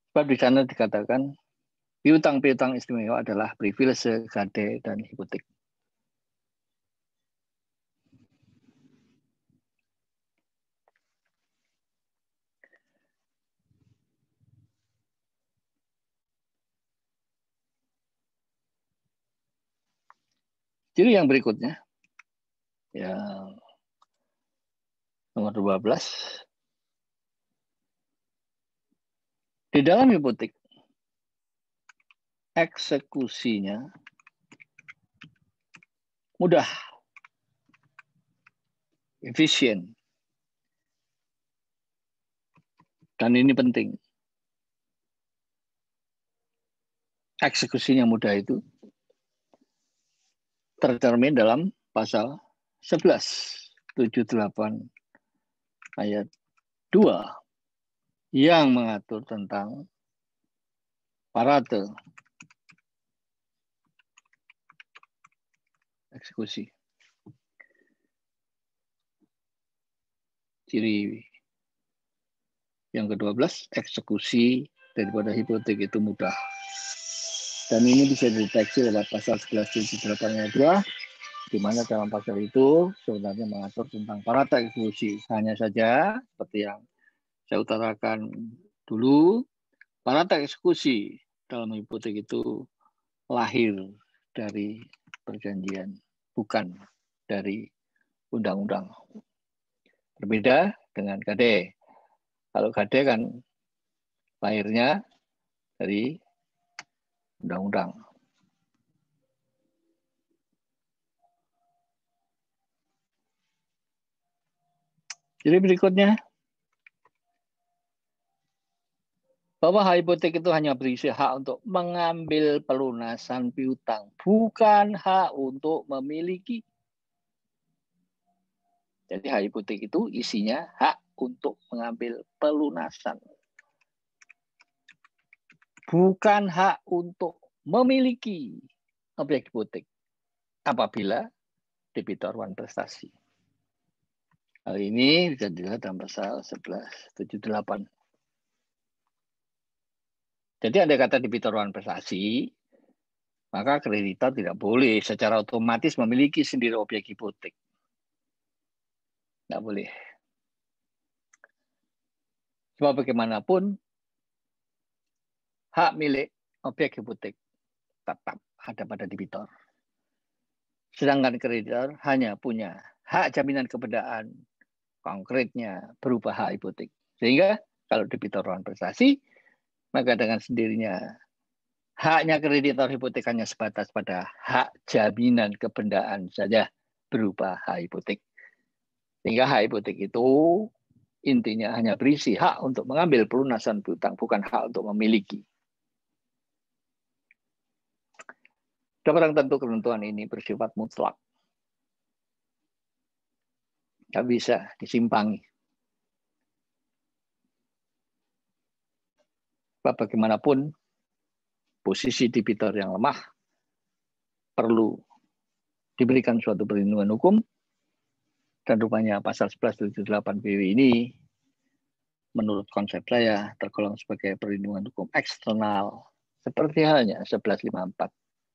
Sebab di sana dikatakan piutang-piutang istimewa adalah privilege, gade, dan hipotek. Ciri yang berikutnya, yang nomor 12. Di dalam hipotek, eksekusinya mudah, efisien, dan ini penting. Eksekusinya mudah itu tercermin dalam pasal 1178 ayat 2 yang mengatur tentang parate eksekusi. Ciri yang ke-12, eksekusi daripada hipotek itu mudah. Dan ini bisa dideteksi lewat pasal 1178 ayat 2, di mana dalam pasal itu sebenarnya mengatur tentang parate eksekusi. Hanya saja, seperti yang saya utarakan dulu, parate eksekusi dalam hipotek itu lahir dari perjanjian, bukan dari undang-undang. Berbeda dengan gade. Kalau gade kan lahirnya dari undang-undang. Jadi berikutnya, bahwa hak hipotek itu hanya berisi hak untuk mengambil pelunasan piutang, bukan hak untuk memiliki. Jadi hak hipotek itu isinya hak untuk mengambil pelunasan, bukan hak untuk memiliki objek hipotek apabila debitor wan prestasi. Hal ini bisa dilihat dalam pasal 1178. Jadi andai kata debitor wan prestasi, maka kreditor tidak boleh secara otomatis memiliki sendiri objek hipotek. Tidak boleh. Sebab bagaimanapun, hak milik objek hipotek tetap ada pada debitor. Sedangkan kreditor hanya punya hak jaminan keberadaan konkretnya berupa hak hipotek. Sehingga kalau debitor wan prestasi, maka dengan sendirinya haknya kreditor hipotek hanya sebatas pada hak jaminan kebendaan saja berupa hak hipotek. Sehingga hak hipotek itu intinya hanya berisi hak untuk mengambil pelunasan piutang, bukan hak untuk memiliki. Barang tentu ketentuan ini bersifat mutlak. Tidak bisa disimpangi. Bagaimanapun, posisi debitor yang lemah perlu diberikan suatu perlindungan hukum, dan rupanya pasal 1178 BW ini menurut konsep saya tergolong sebagai perlindungan hukum eksternal, seperti halnya 1154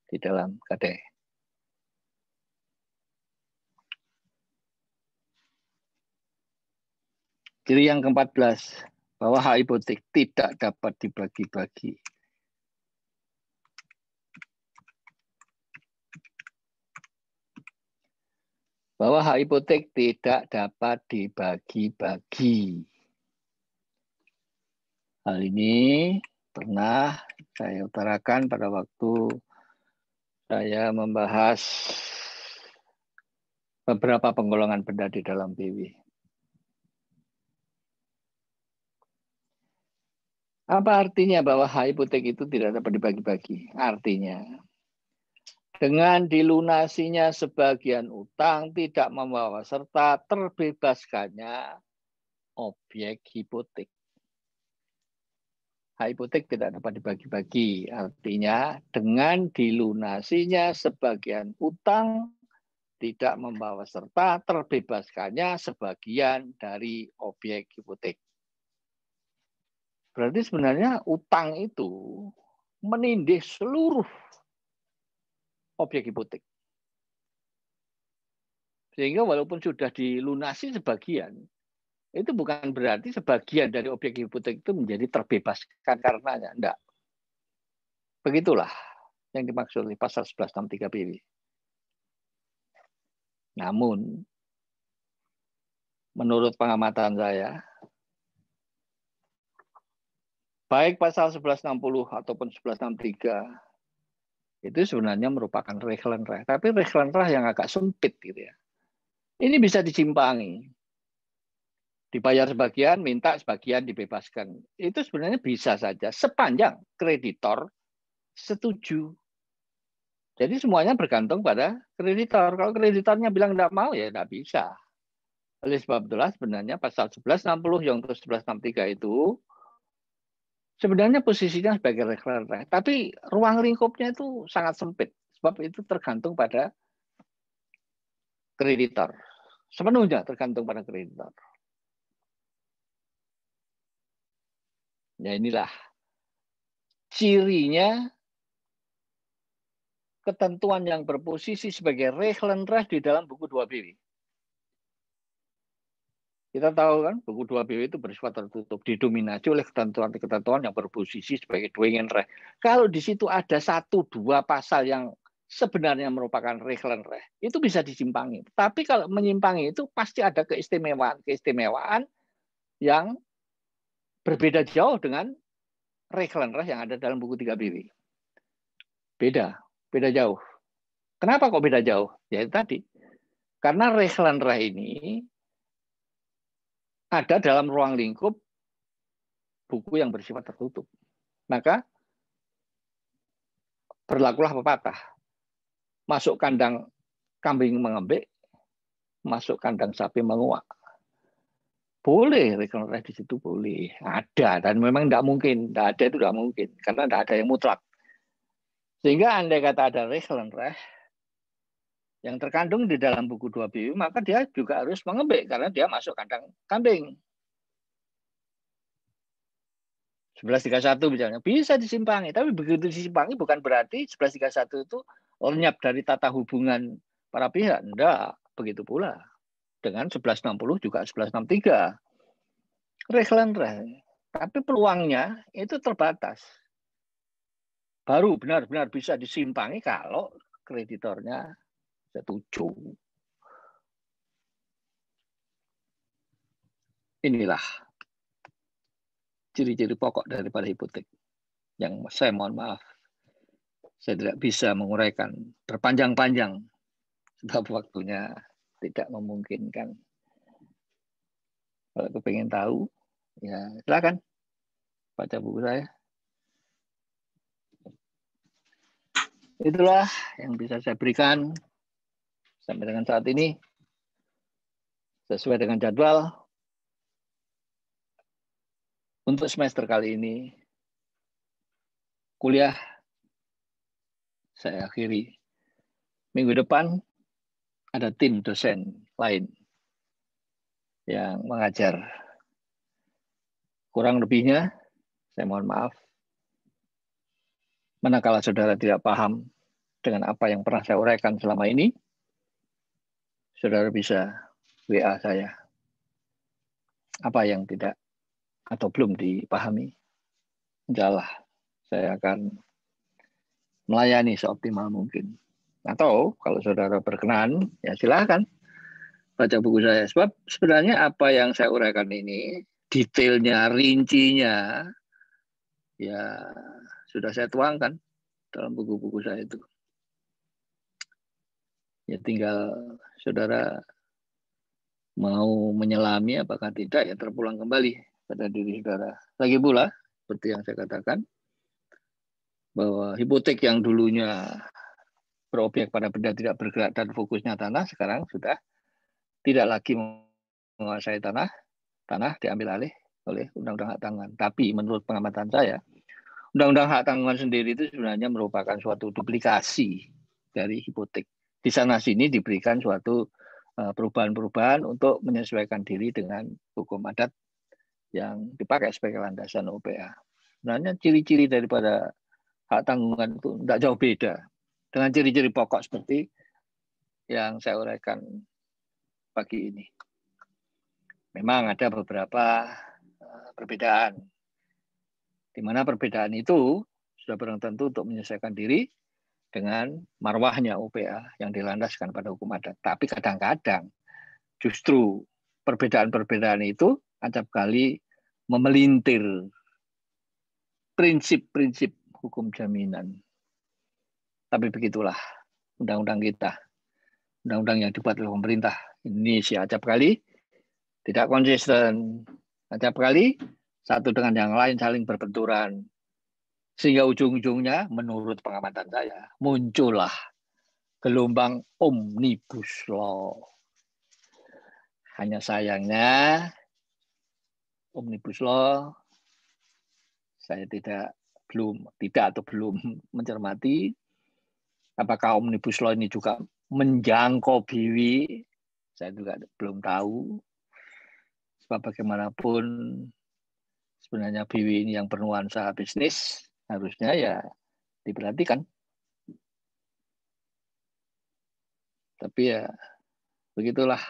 di dalam KDE. Ciri yang ke-14, bahwa hak hipotek tidak dapat dibagi-bagi. bahwa hak hipotek tidak dapat dibagi-bagi. Hal ini pernah saya utarakan pada waktu saya membahas beberapa penggolongan benda di dalam PW. Apa artinya bahwa hak hipotek itu tidak dapat dibagi-bagi? Artinya, dengan dilunasinya sebagian utang tidak membawa serta terbebaskannya objek hipotek. Hak hipotek tidak dapat dibagi-bagi. Artinya, dengan dilunasinya sebagian utang tidak membawa serta terbebaskannya sebagian dari objek hipotek. Berarti sebenarnya utang itu menindih seluruh objek hipotek. Sehingga walaupun sudah dilunasi sebagian, itu bukan berarti sebagian dari objek hipotek itu menjadi terbebaskan karenanya. Enggak. Begitulah yang dimaksud oleh pasal 1163 PW. Namun, menurut pengamatan saya, baik pasal 1160 ataupun 1163 itu sebenarnya merupakan regelenreh, tapi regelenreh yang agak sempit gitu ya. Ini bisa disimpangi. Dibayar sebagian, minta sebagian dibebaskan. Itu sebenarnya bisa saja sepanjang kreditor setuju. Jadi semuanya bergantung pada kreditor. Kalau kreditornya bilang tidak mau, ya tidak bisa. Oleh sebab itulah sebenarnya pasal 1160 yang ke 1163 itu sebenarnya posisinya sebagai regelenreh, tapi ruang lingkupnya itu sangat sempit. Sebab itu tergantung pada kreditor. Sepenuhnya tergantung pada kreditor. Ya inilah cirinya ketentuan yang berposisi sebagai regelenreh di dalam buku 2 BW. Kita tahu kan buku 2 BW itu bersifat tertutup, didominasi oleh ketentuan-ketentuan yang berposisi sebagai regelenreh. Kalau di situ ada 1-2 pasal yang sebenarnya merupakan regelenreh, itu bisa disimpangi. Tapi kalau menyimpangi itu pasti ada keistimewaan yang berbeda jauh dengan regelenreh yang ada dalam buku 3 BW. Beda jauh. Kenapa kok beda jauh? Ya itu tadi. Karena regelenreh ini ada dalam ruang lingkup buku yang bersifat tertutup. Maka berlakulah pepatah. Masuk kandang kambing mengembik, masuk kandang sapi menguak. Boleh regelenreh di situ boleh. Ada dan memang tidak mungkin. Tidak ada itu tidak mungkin. Karena tidak ada yang mutlak. Sehingga andai kata ada regelenreh yang terkandung di dalam buku 2 BW, maka dia juga harus mengembik karena dia masuk kandang kambing. 1131 misalnya bisa disimpangi, tapi begitu disimpangi bukan berarti 1131 itu lenyap dari tata hubungan para pihak. Enggak, begitu pula dengan 1160 juga 1163. Regelenreh, tapi peluangnya itu terbatas. Baru benar-benar bisa disimpangi kalau kreditornya setuju. Inilah ciri-ciri pokok daripada hipotek yang saya mohon maaf saya tidak bisa menguraikan berpanjang-panjang sebab waktunya tidak memungkinkan. Kalau kepengen tahu, ya silakan baca buku saya. Itulah yang bisa saya berikan sampai dengan saat ini sesuai dengan jadwal. Untuk semester kali ini, kuliah saya akhiri. Minggu depan ada tim dosen lain yang mengajar. Kurang lebihnya, saya mohon maaf. Manakala saudara tidak paham dengan apa yang pernah saya uraikan selama ini, saudara bisa WA saya. Apa yang tidak atau belum dipahami, insyaallah saya akan melayani seoptimal mungkin. Atau kalau saudara berkenan, ya silakan baca buku saya. Sebab sebenarnya apa yang saya uraikan ini, detailnya, rincinya, ya sudah saya tuangkan dalam buku-buku saya itu. Ya tinggal saudara mau menyelami apakah tidak, ya terpulang kembali pada diri saudara. Lagi pula, seperti yang saya katakan, bahwa hipotek yang dulunya berobjek pada benda tidak bergerak dan fokusnya tanah, sekarang sudah tidak lagi menguasai tanah diambil alih oleh Undang-Undang Hak Tanggungan. Tapi menurut pengamatan saya, Undang-Undang Hak Tanggungan sendiri itu sebenarnya merupakan suatu duplikasi dari hipotek. Di sana-sini diberikan suatu perubahan-perubahan untuk menyesuaikan diri dengan hukum adat yang dipakai sebagai landasan OPA. Sebenarnya ciri-ciri daripada hak tanggungan itu tidak jauh beda dengan ciri-ciri pokok seperti yang saya uraikan pagi ini. Memang ada beberapa perbedaan, di mana perbedaan itu sudah barang tentu untuk menyesuaikan diri dengan marwahnya OPA yang dilandaskan pada hukum adat. Tapi kadang-kadang justru perbedaan-perbedaan itu acap kali memelintir prinsip-prinsip hukum jaminan. Tapi begitulah undang-undang kita, undang-undang yang dibuat oleh pemerintah Indonesia acap kali tidak konsisten, acap kali satu dengan yang lain saling berbenturan, sehingga ujung-ujungnya menurut pengamatan saya muncullah gelombang omnibus law. Hanya sayangnya omnibus law saya belum mencermati apakah omnibus law ini juga menjangkau BW. Saya juga belum tahu. Sebab bagaimanapun sebenarnya BW ini yang bernuansa bisnis, harusnya ya diperhatikan. Tapi ya begitulah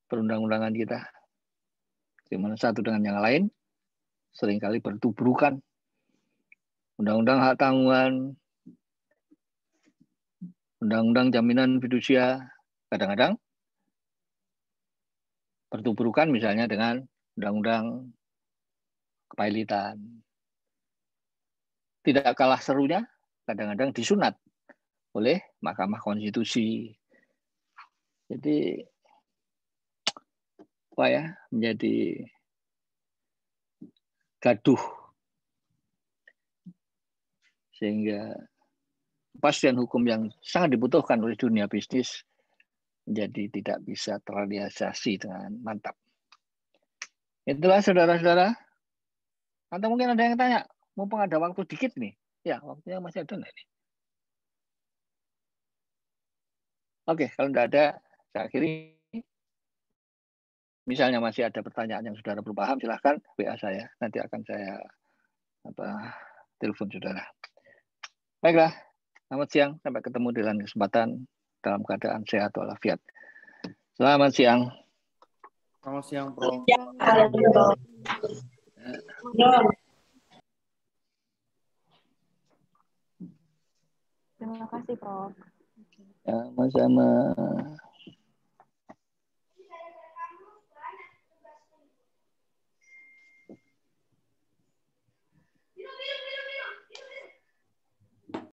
perundang-undangan kita. Di mana satu dengan yang lain seringkali bertubrukan. Undang-undang hak tanggungan, undang-undang jaminan fidusia, kadang-kadang bertubrukan misalnya dengan undang-undang kepailitan. Tidak kalah serunya, kadang-kadang disunat oleh Mahkamah Konstitusi. Jadi apa ya, menjadi gaduh, sehingga kepastian hukum yang sangat dibutuhkan oleh dunia bisnis menjadi tidak bisa terrealisasi dengan mantap. Itulah saudara-saudara. Atau mungkin ada yang tanya, mumpung ada waktu dikit nih. Ya, waktunya masih ada nih. Oke, kalau tidak ada, saya akhiri. Misalnya masih ada pertanyaan yang saudara belum paham, silahkan WA saya. Nanti akan saya telepon saudara. Baiklah, selamat siang. Sampai ketemu di lain kesempatan dalam keadaan sehat walafiat. Selamat siang. Selamat siang, Prof. Terima kasih, Prof. Sama-sama.